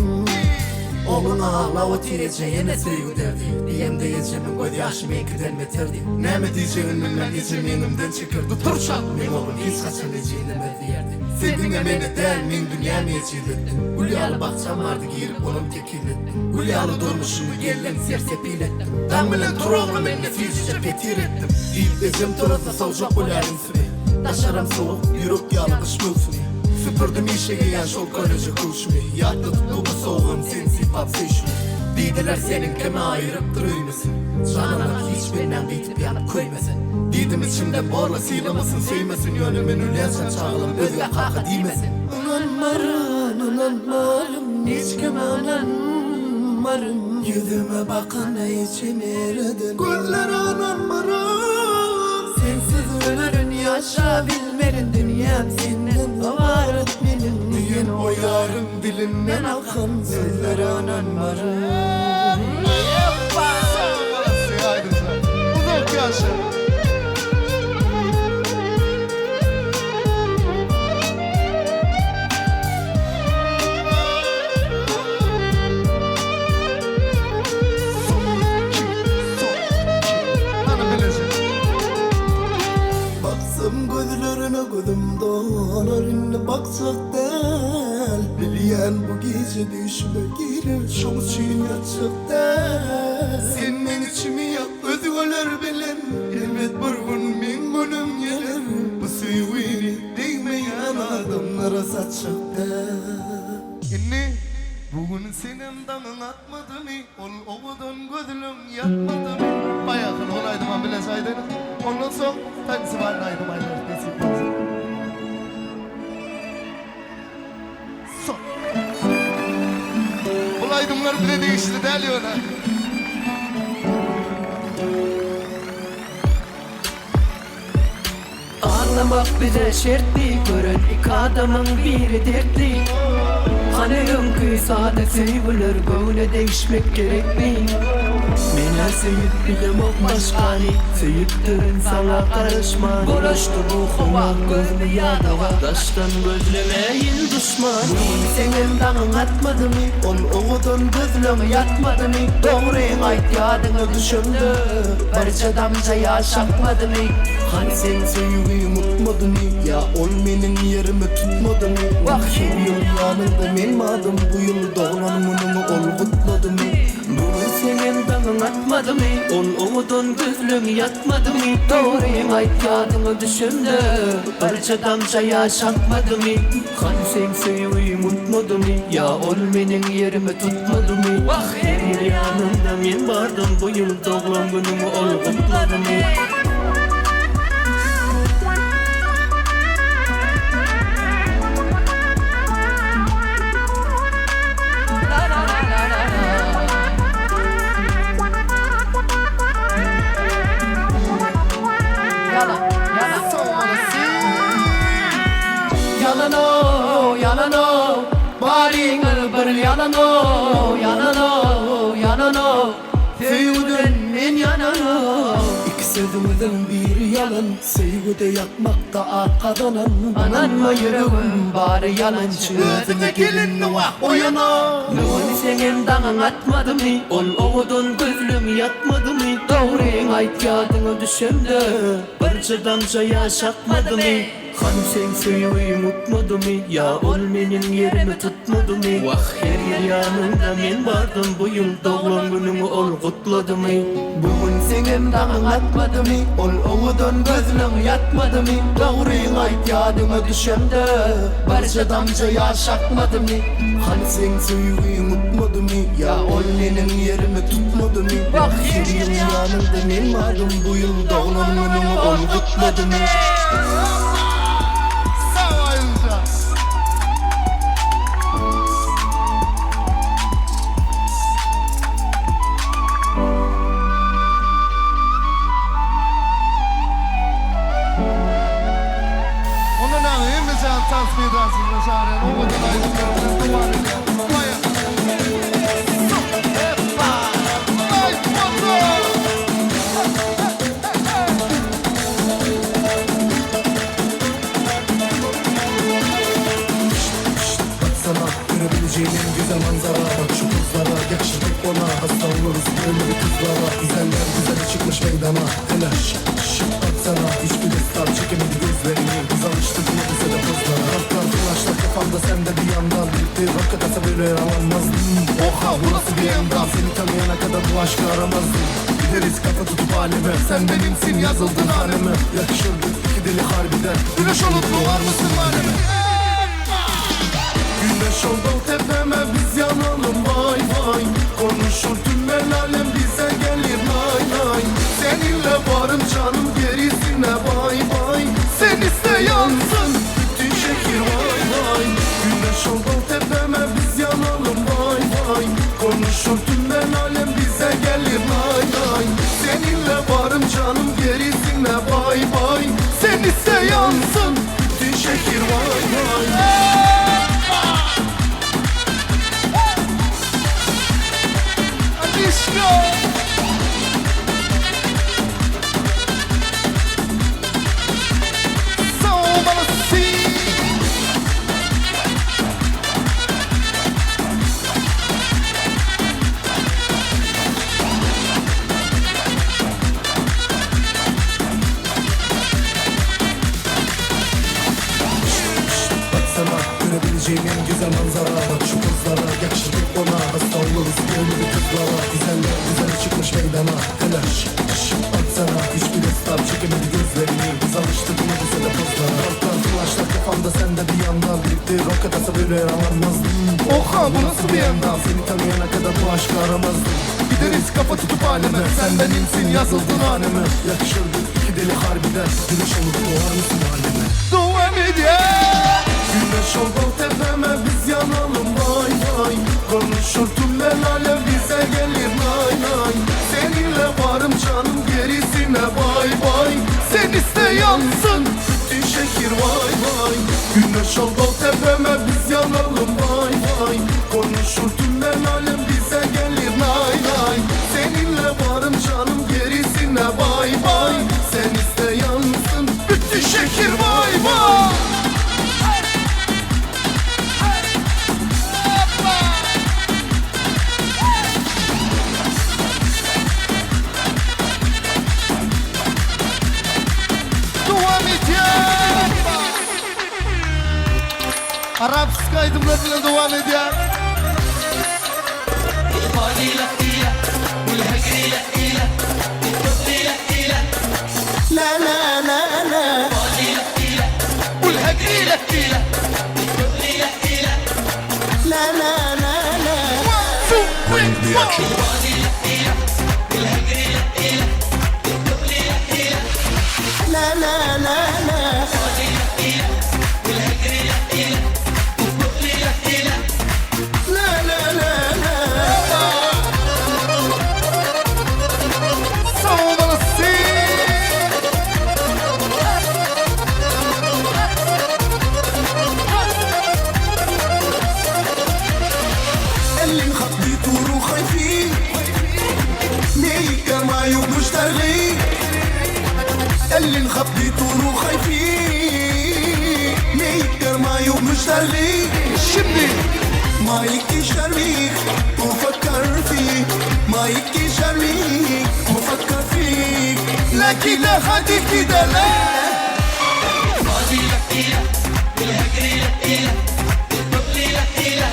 Oğlun ağla o tireceğine sevgi derdi Diyem de yecemin göz yaşım ekiden beterdi Neme diyeceğin bilmem diyeceğim yenimden çıkırdı Dur çal men oğlum hiç kaçan diyeceğine verdi yerdi Sevdinle beni der men dünyamı yecilettin Gülyalı bahçam vardı girip oğlum tekilettin Gülyalı durmuşumu gellen sersepil ettim Dan bilen tur oğlum ben nefisce petir ettim Deyip bezim turası savcak olayım süre Taşaram soğuk yürük yalı kış mülsün Süpürdüm işe giyen şol koleji kuşmu Yaktı tuttu bu soğuğum sensi pap seşmi Didiler senin kime ayırıp duruymasın Canına hiçbirinden bitip yanıp koymasın Didim içimde borla silamasın Söymesin yönümün ülyensen çağılım Özge kalka değmesin Unanmarım hiç kime unanmarım Yüzüme bakana içim eredin Gözler unanmarım Sensiz ölürün yaşa bilmerin Dünyam senden var etmenin Diyen o yarım dilinden akan Sözler unanmarım Uzak yaşa. Baksam gözlerine gözüm donar inne baksak del Bilyen bu gece düşme girer şom için yatacak del Senin içimi yak özgürler bilen elbet bir gün min günüm gelir Bu sevgini değmeyen adamlara satacak del İnni Bugün senin danın atmadı mı? Ol oğudun gözlüm yatmadı mı? Bayakın olaydı man bile saydın. Ondan sonra tanesi var naydı maylar. Nasip olsun. Son. Olaydımlar bile değişti deli ona. Ağlamak bize şertli, gören iki adamın biri dertli. Hani önkü saadet sevülür, böyle değişmek gerekli. Mene sevip bilemok başkani, seviptirin sana karışma. Bulaştı bu kova, gözlü yadağa, taştan gözlemeyin düşman. Senin danın atmadı mı? Ol oğudun gözlüğü yatmadı mı? Doğruyun ait yadını düşündü, barca damca yaşatmadı mı? Hani sen sevgiyi mutmadı mı? Ya ol benim yerimi tutmadı mı? Bak her yıl yanında benim adım, bu yıl doğranımını ol kutladı mı? Bugün senin danın atmadı mı? Ol oğudun gözlüğü yatmadı mı? Doğruyum ait yadını düşündü, barca damca yaşatmadı mı? Hani sen sevgiyi mutmadı mı? Ya ol benim yerimi tutmadı mı? Bak her yıl yanında ben vardım, bu yıl doğum günümü ol kutladı mı? Yalan o, yalan o, bari bir yalan o, yalan o, yalan o, sevgiden men yalan o. İki sözümüzün biri yalan, sevgide yakmakta arkadan. Ananma yüreğim bari yalancı, özüne gelinle vah o yana. Nuvani senin danın atmadı mı? Ol oğudun gözlüğüm yatmadı mı? Doğruyun ait yadını düşümdü, barca damca yaşatmadı mı? Hani sen sevgiyi mutmadı mı? Ya ol benim yerimi tutmadı mı? Vah her yer yanında men vardım, bu yıl doğum günümü ol kutladı mı? Bugün senin danın atmadı mı? Ol oğudun gözlüğün yatmadı mı? Doğruyun ait yadıma düşümdü, barca damca yaşatmadı mı? Hani sen sevgiyi mutmadı mı? Ya ol benim yerimi tutmadı mı? Vah her yer yanında men vardım, bu yıl doğum günümü ol kutladı mı? Görebileceğin en güzel manzara, bak şu kızlara, yakışıklı ona, hasta oluruz böyle bir kızlara. Güzeller güzel çıkmış meydana, hele şık baksana, hiçbir destar çekemedi gözlerini. Kız alıştı buna bize de pozlara. Raflar flaşlar kafamda, sen de bir yandan. Birlikte rock atasa böyle yalanmazdım. Oha burası bir endam, seni tanıyana kadar bu aşkı aramazdım. Gideriz kafa tutup aleme, sen benimsin yazıldın haneme. Yakışırdık iki deli harbiden, güneş olup doğar mısın haneme? Güneş oldu tepeme biz yanalım vay vay. Konuşur tüm el alem bize gelir lay lay. Seninle varım canım gerisine bay bay. Sen iste yansın bütün şehir vay vay. Güneş oldu tepeme biz yanalım vay vay. Konuşur tüm el alem bize gelir lay lay. Seninle varım canım gerisine bay bay. Sen iste yansın bütün şehir vay vay. Disco! Görebileceğin en güzel manzara, bak şu kızlara, yakışıklı ona, hasta oluruz böyle bir kızlara. Güzeller güzel çıkmış meydana, hele şık baksana, hiçbir destar çekemedi gözlerini. Biz alıştık buna bize de pozlara. Raflar flaşlar kafamda, sen sen de bir yandan birlikte roket asa böyle aramazdım. Oha bu nasıl bir yandan seni tanıyana kadar bu aşkı aramazdım. Gideriz kafa tutup halime sen benimsin yazıldın haneme. Yakışırdı iki deli harbiden güneş olup doğar mısın halime? Devam ediyor. Güneş oldu tepeme biz yanalım vay vay. Konuşur tümler alem bize gelir nay nay. Seninle varım canım gerisine bay bay. Sen iste yansın bütün şehir vay vay. Güneş oldu tepeme biz yanalım vay vay. Konuşur tümler alem bize gelir nay nay. Seninle varım canım gerisine bay bay. Sen iste yansın bütün şehir vay vay. Arapska aydımlarıyla devam ediyor. La la la la. La la la la. Bring the action. La la la la. اللي نخبيتو روحي فيه ما يقدر ما يومش ترغيب شبي ما يكيش ترميك وفكر فيك ما يكيش ترميك وفكر فيك لا كده خدي كده لا فاضي لك إله والهجري لك إله والبطلي لك إله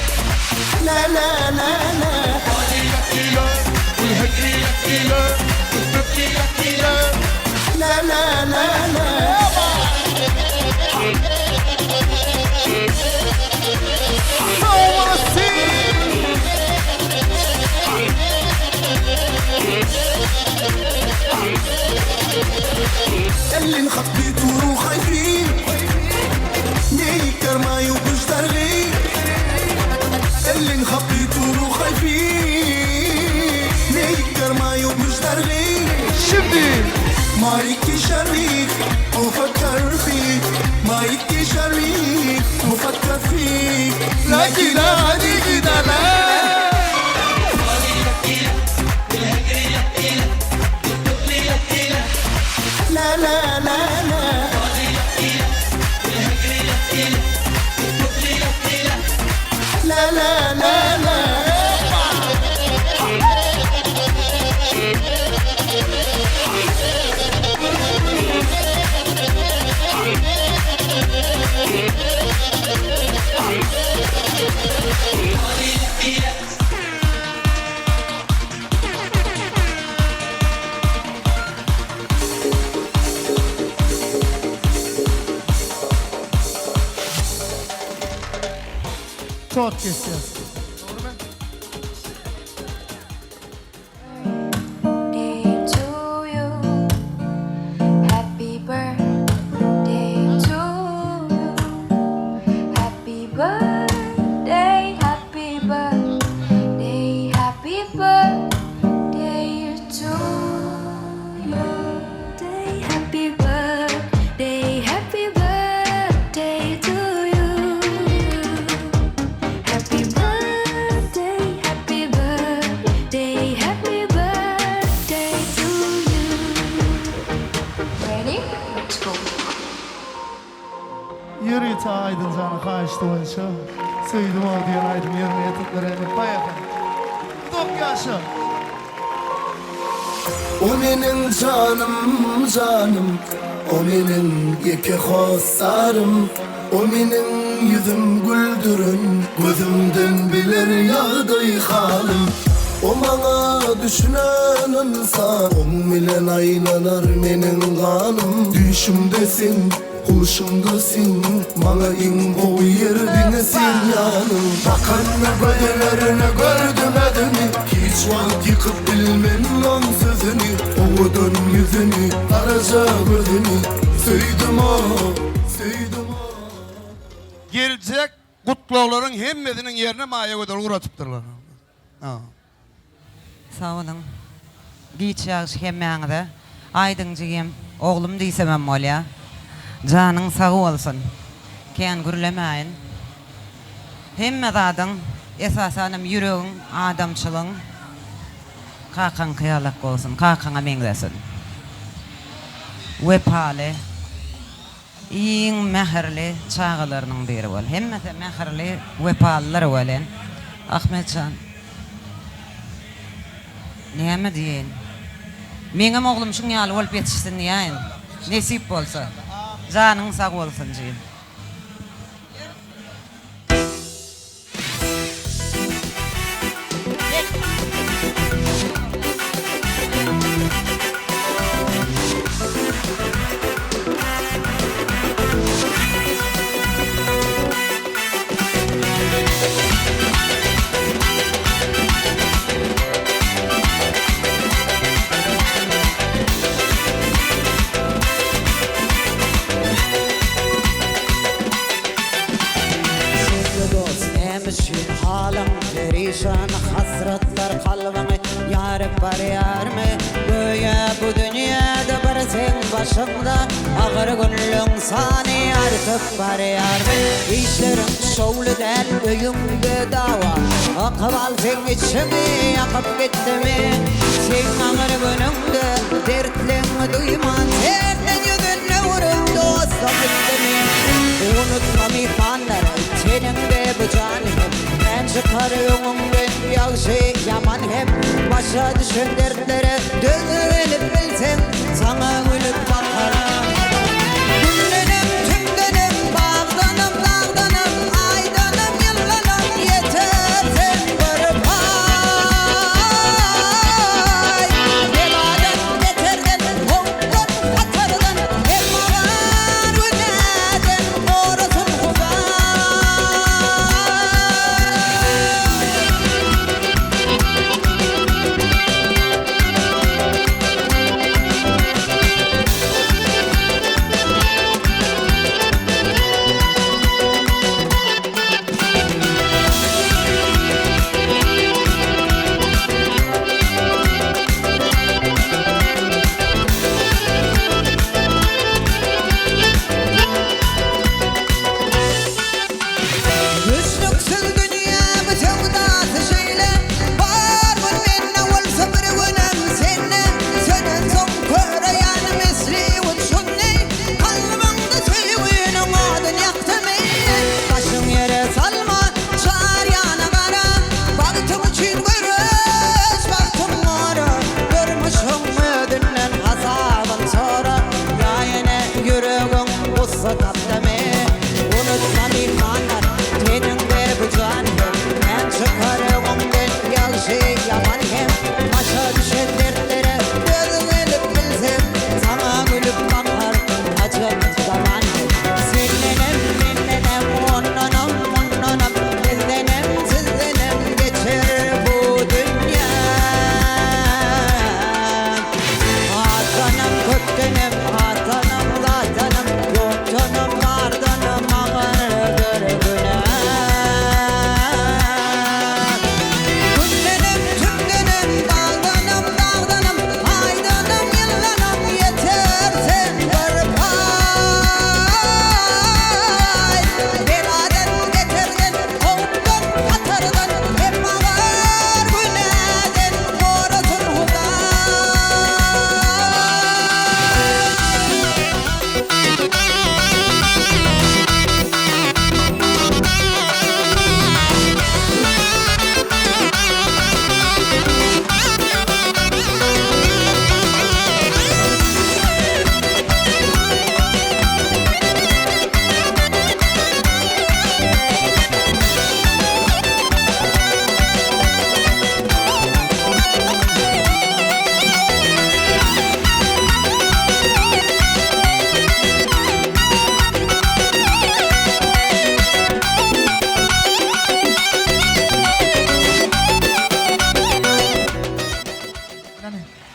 لا لا لا لا فاضي لك إله والهجري لك إله والبطلي لك إله لا لا لا لا اللي نخبيتو روحي فيه نيكر ما يوبش ترغيب اللي نخبيتو روحي فيه نيكر ما يوبش ترغيب شبي ما يكشر فيك وفكر فيك ما يكشر فيك وفكر فيك لا كده هدي كده لا لا لا لا لا لا لا لا لا Çok keseceğiz. Yürü ta aydın sana kaçtı olsa. Sıydım o diyen aydın yürümeye tutlarını bayağı. Dok yaşa. O benim canım canım, o benim iki hosarım, o benim yüzüm güldürün, gözümden bilir yağdı halim. O bana düşünen insan, o bilen aylanır benim kanım. Düşümdesin, Kuşumda seni bana in o yerdine sen yanım. Bakanla gödelerine gördüm edini. Hiç vakit yıkıp bilmem lan sözünü. Oğudun yüzünü araca gözünü. Söyledim o, söyledim o. Gelecek kutluların hemmedinin yerine maya kadar uğratıptırlar. Sağ olun. Giç yağış hemmeğinde. Aydıncığım, oğlum değilsemem molya. Canın sağ olsun. Keyin gürlemeyin. Hemme zadın esasanım yüreğin, adamçılığın kakan kıyalak olsun, kakana menglesin. Vepalı, iyin mehirli çağılarının biri ol. Hemmete mehirli vepalılar olan. Ahmetcan, neyme diyin? Benim oğlum şun yalı olup yetişsin diyin. Nesip olsa. Canın sağ olsun diyeyim. Halim perişan hasretler kalbimi yarıp var yarımı Göğe bu dünyada bir sen başımda ağır günlüğün sani artık var yarımı İşlerim şovlu del öyümde dava akval sen içimi yakıp gitti mi Sen ağır günümde dertlerini duyman Senden yüzünle vurun dostum gitti mi Unutmam imanları senin de bu canım Ben çıkarıyorum ben yağışı yaman hep Başa düşen dertlere dönüp bilsem Sana ölüp bakarım Günlerim tümlerim bağdanım dağdanım Aydanım yıllanım yeter sen bir pay Beladan beterden hoktan katardan Hem ağır önerden orasın huzay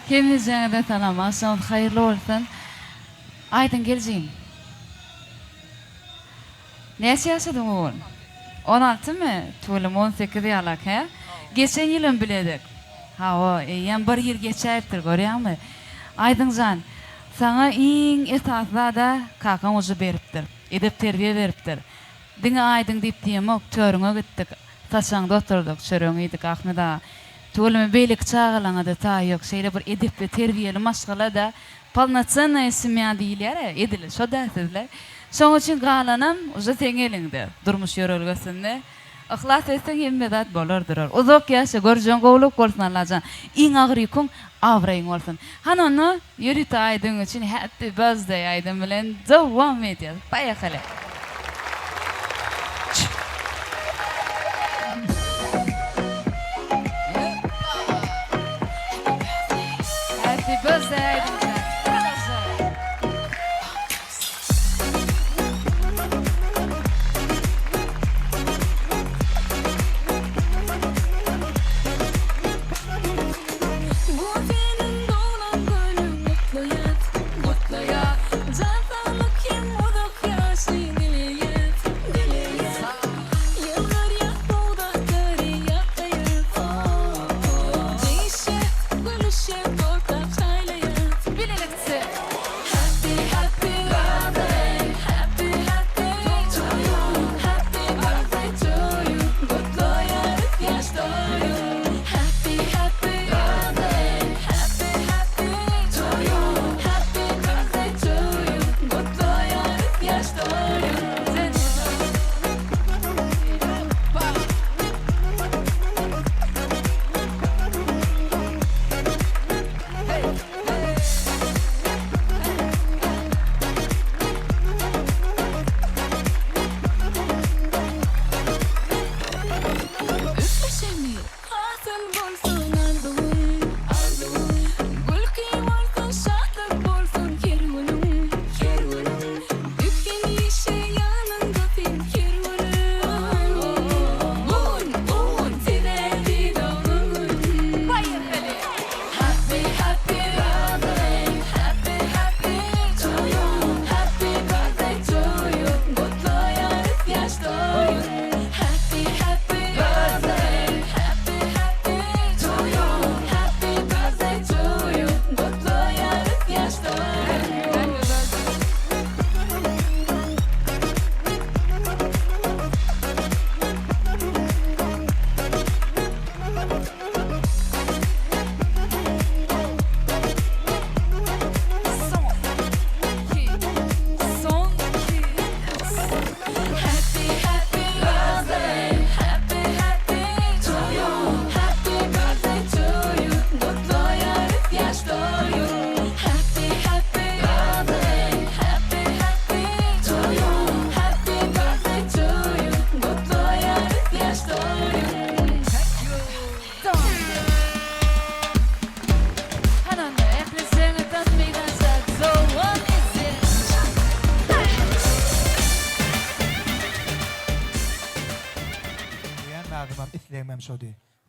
Hemizden de salam. Aşağı hayırlı olsun. Aydın geleceğim. Ne yaşadın oğlum? 16 mı? Tuğlum 18 yalak he? Geçen yılın biledik. Ha o, yan bir yıl geçerdir görüyor musun? Aydıncan, sana en esasda da kakan ucu beriptir. Edip terbiye beriptir. Dine aydın deyip diyemok, törüne gittik. Saçanda oturduk, çörüngeydik Ahmet ağa. Tuğlumu beylik çağılana da ta yok. Şeyle bir edip ve terbiyeli maşgala da palnatsana isimya değil ya, edilir, şo dersizler. Şoň üçin galanam uza teň elinde, durmuş ýörelgesinde. Ihlas etseň hemmedat bolardyr. Uzak ýaşa görjüň gowluk bolsun Allahjan. Iň agyr ýüküň awraýyň bolsun. Hanany ýürüt aýdyň üçin happy birthday aýdym bilen dowam edýär. Paýakala. Happy birthday aýdym.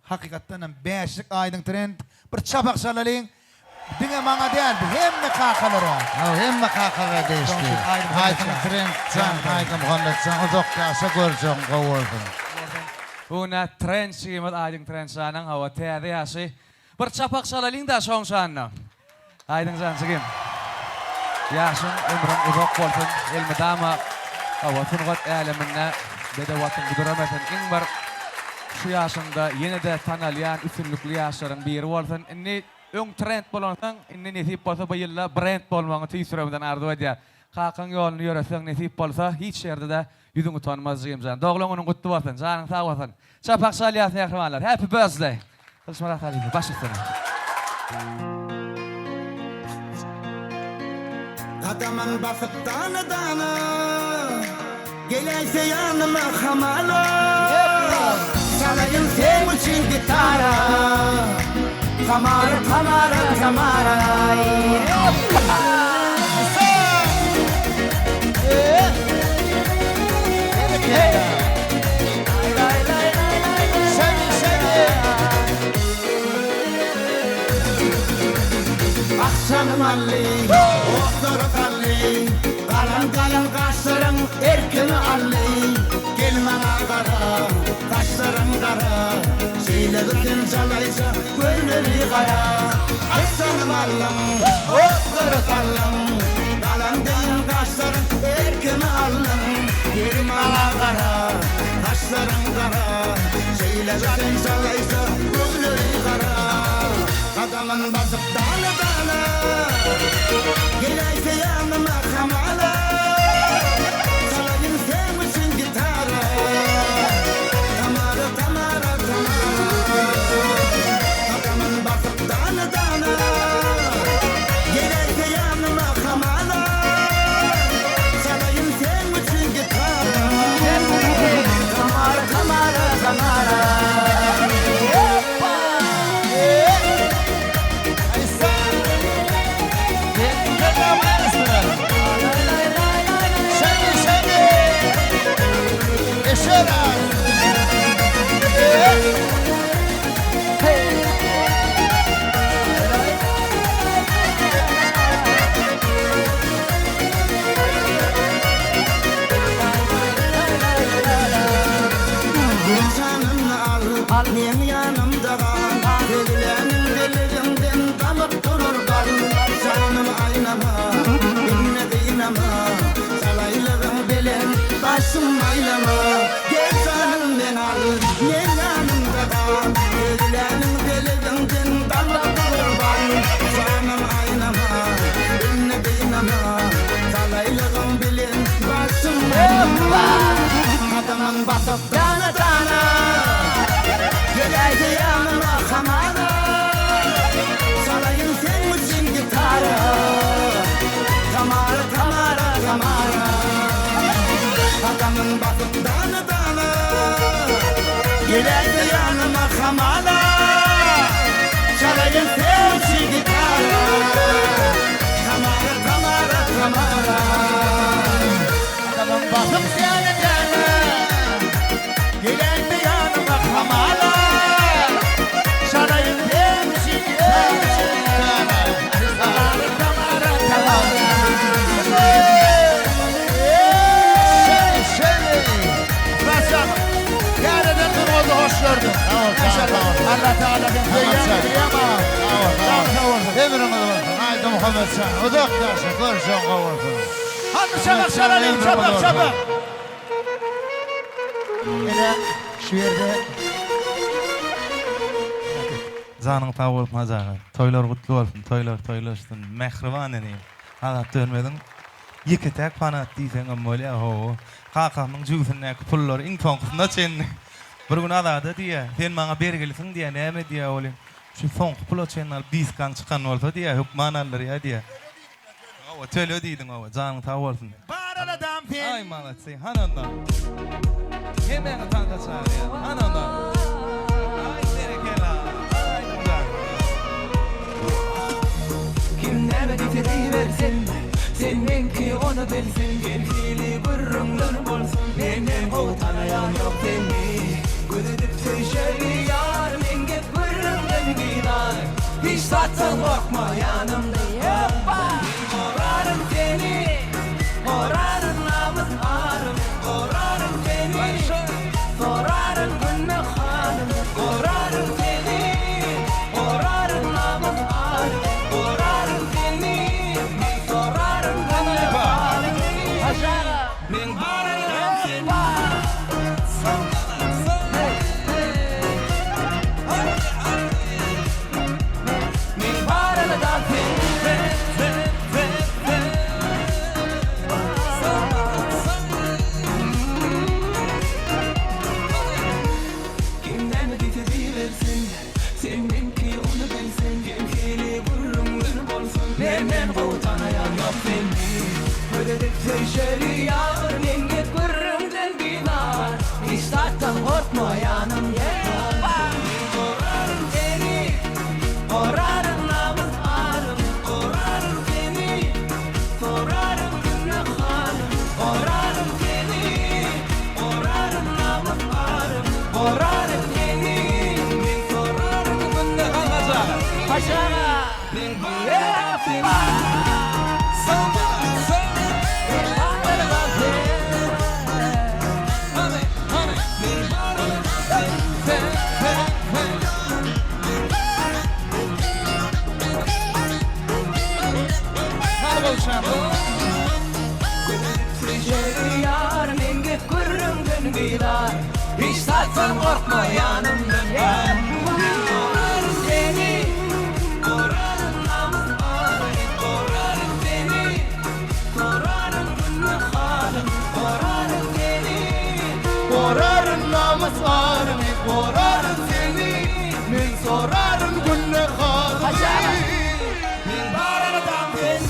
Hakikaten beşik aydın trend bir çapak şalalyň. Diňe maňa däl, hemme kakalara. Hemme kakara değişti. Aydın trend, aydın Muhammedcan uzak ýaşa görjüň gowulsun. Buna trend şiýmet aydın trend şanyň hawa täze ýaşy. Bir çapak şalalyň da şoň şanyň. Aydın jan çykyň. Ýaşyň ömrüň uzak bolsun, elmedama hawa tungat äleminde bedewatyň guduramatyň iň bir şu yaşında yine de tanalyan üstünlüklü yaşların biri bolsun. Inni öň trend bolansaň, inni nesip bolsa bu ýylla brand bolmagy tüýsüremden ardy edýär. Kakan ýoluny ýöreseň nesip bolsa hiç ýerde de ýüzüňi tanymaz diýemsen. Doglagyň gutly bolsun, janyň sag bolsun. Çapak şalýasy ýakrymanlar. Happy birthday. Kysmara talyny başlasyn. Kadaman basıp dana dana Geleyse yanıma hamala Çalayım sen için gitara Kamara kamara kamara canım alli Oğdur kalli Kalan kalan kaşlarım erkimi alli Gelme ağara kaşlarım kara Söyle bütün çalaysa gönlünü kara Ay canım allim Oğdur kallim Kalan kalan kaşlarım erkimi allim Gelme ağara kaşlarım kara Söyle bütün çalaysa gönlünü kara Adamın basıp dana dana Gelaysa yanıma kamala Salayım sen için gitara Tamara tamara tamara Adamın basıp dana dana Gelaysa yanıma kamala Salayım sen için gitara Tamara tamara tamara Men yanımda kal Gözlerinin deliğinden dalıp durur bal Canım aynama Dinle dinama Salaylığım bilen Başım aylama Gel canım ben al Men yanımda kal Gözlerinin deliğinden dalıp durur bal Canım aynama Dinle dinama Salaylığım bilen Başım aylama Adamın basıp dana dana Gelaydı yanıma kamana Salayım sen için gitara Tamara tamara tamara Adamın basıp dana dana Gelaydı yanıma kamana Salayım sen için gitara Tamara tamara tamara Adamın basıp dana dana Gelaydı yanıma kamana Hoş gördüm. Allah Teala ben diyemem. Emrimiz olsun. Haydi Muhammed sen. Udak dersin. Görüşün kavursun. Hadi çabuk çalalım. Çabuk çabuk. Yine şu yerde Zanın sağ olup mazağı. Toylar kutlu olsun. Toylar olsun. Mehriban edeyim. Hazat dönmedin. Yeki tek fanat diysen ömmeli ho. Kakamın cüzündeki pullar in tonkusunda çenni. Bir gün adadı diye. Sen bana bergelisin diye. Neyme diye olayım. Şu son pullar çenni al. Biz kan çıkan olsa diye. Hükman alır ya diye. Ova tölü ödeydin ova. Zanın sağ olsun. Bağırala dam fen. Ay malatsi. Hanonda. Hemen tanta çağırıyor. Hanonda. Kim neme versin Seninki onu bilsin Gerçeği gurrunlar bolsun Benim o tanıyan yok seni Gözüdüp söşeli yar Menge gurrunlar gider Hiç satın korkma yanımda Yapma Morarım seni Morarım namız ağrım Morarım seni Morarım günne hanım Morarım seni Morarım namız ağrım Morarım seni Morarım günne hanım Ben bağırırım seni Ben bağırırım Kimden bitirirsin Seninki onu bilsin Gemkili gurrunlar bolsun Benden kovtanayan yok seni Ödedik seşeri yağır Menge gurrundan gider Hiç zaten korkma yanım Morarım seni Morarım namız ağrım Morarım seni Morarım günne hanım Morarım seni Morarım namız ağrım Morarım seni Ben morarım günne hanım Paşa Ben morarım seni Güneşli yar menge kurrun gülar Hiç satsan korkma yanımdan gel Korarım seni Korarım namus ağrı Korarım seni Korarım günlü halim Korarım seni Korarım namus ağrımı Korarım seni Men sorarım günlü halim Bir baranadan ben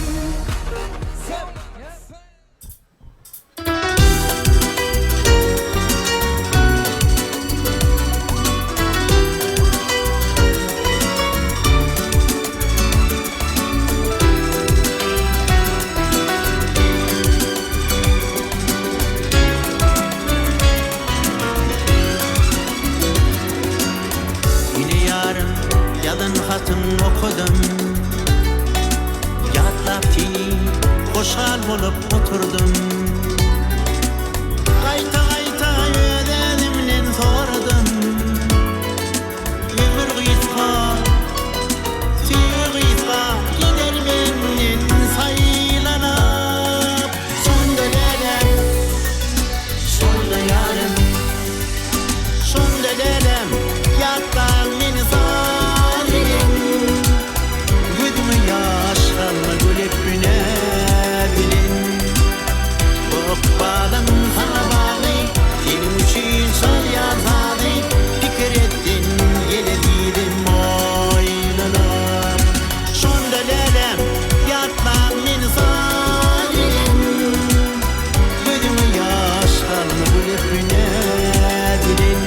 Yine yarın yalın hatın okudum Yadlap ki hoşal bolup oturdum Kayta kayta ödenimden sordum Ömür gıysa, tüy gıysa Gider benden saylanıp Sonda dedem, sonda yarım Sonda dedem, yattan beni zalim Güdümü yaşlarla gülüp güne bilin Korkmadım sana bağlı Senin için salyan zalı Fikir ettin gelediydim oynanıp Sonda dedem, yattan beni zalim Güdümü yaşlarla gülüp güne bilin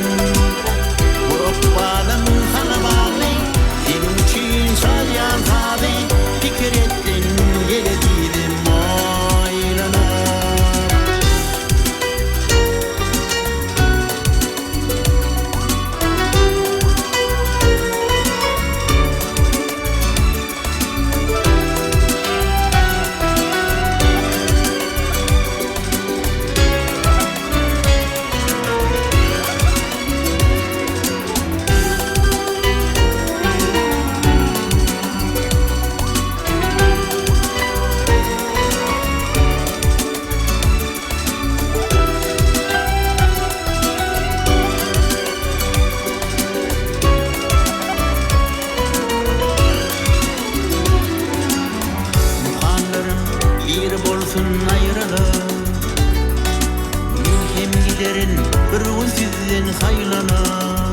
Korkmadım sana bağlı Senin için salyan zalı Fikir ettin gelediydim oynanıp Muhanlarım bir bolsun ayrılıp Men hem giderin bir gün sizden saylanıp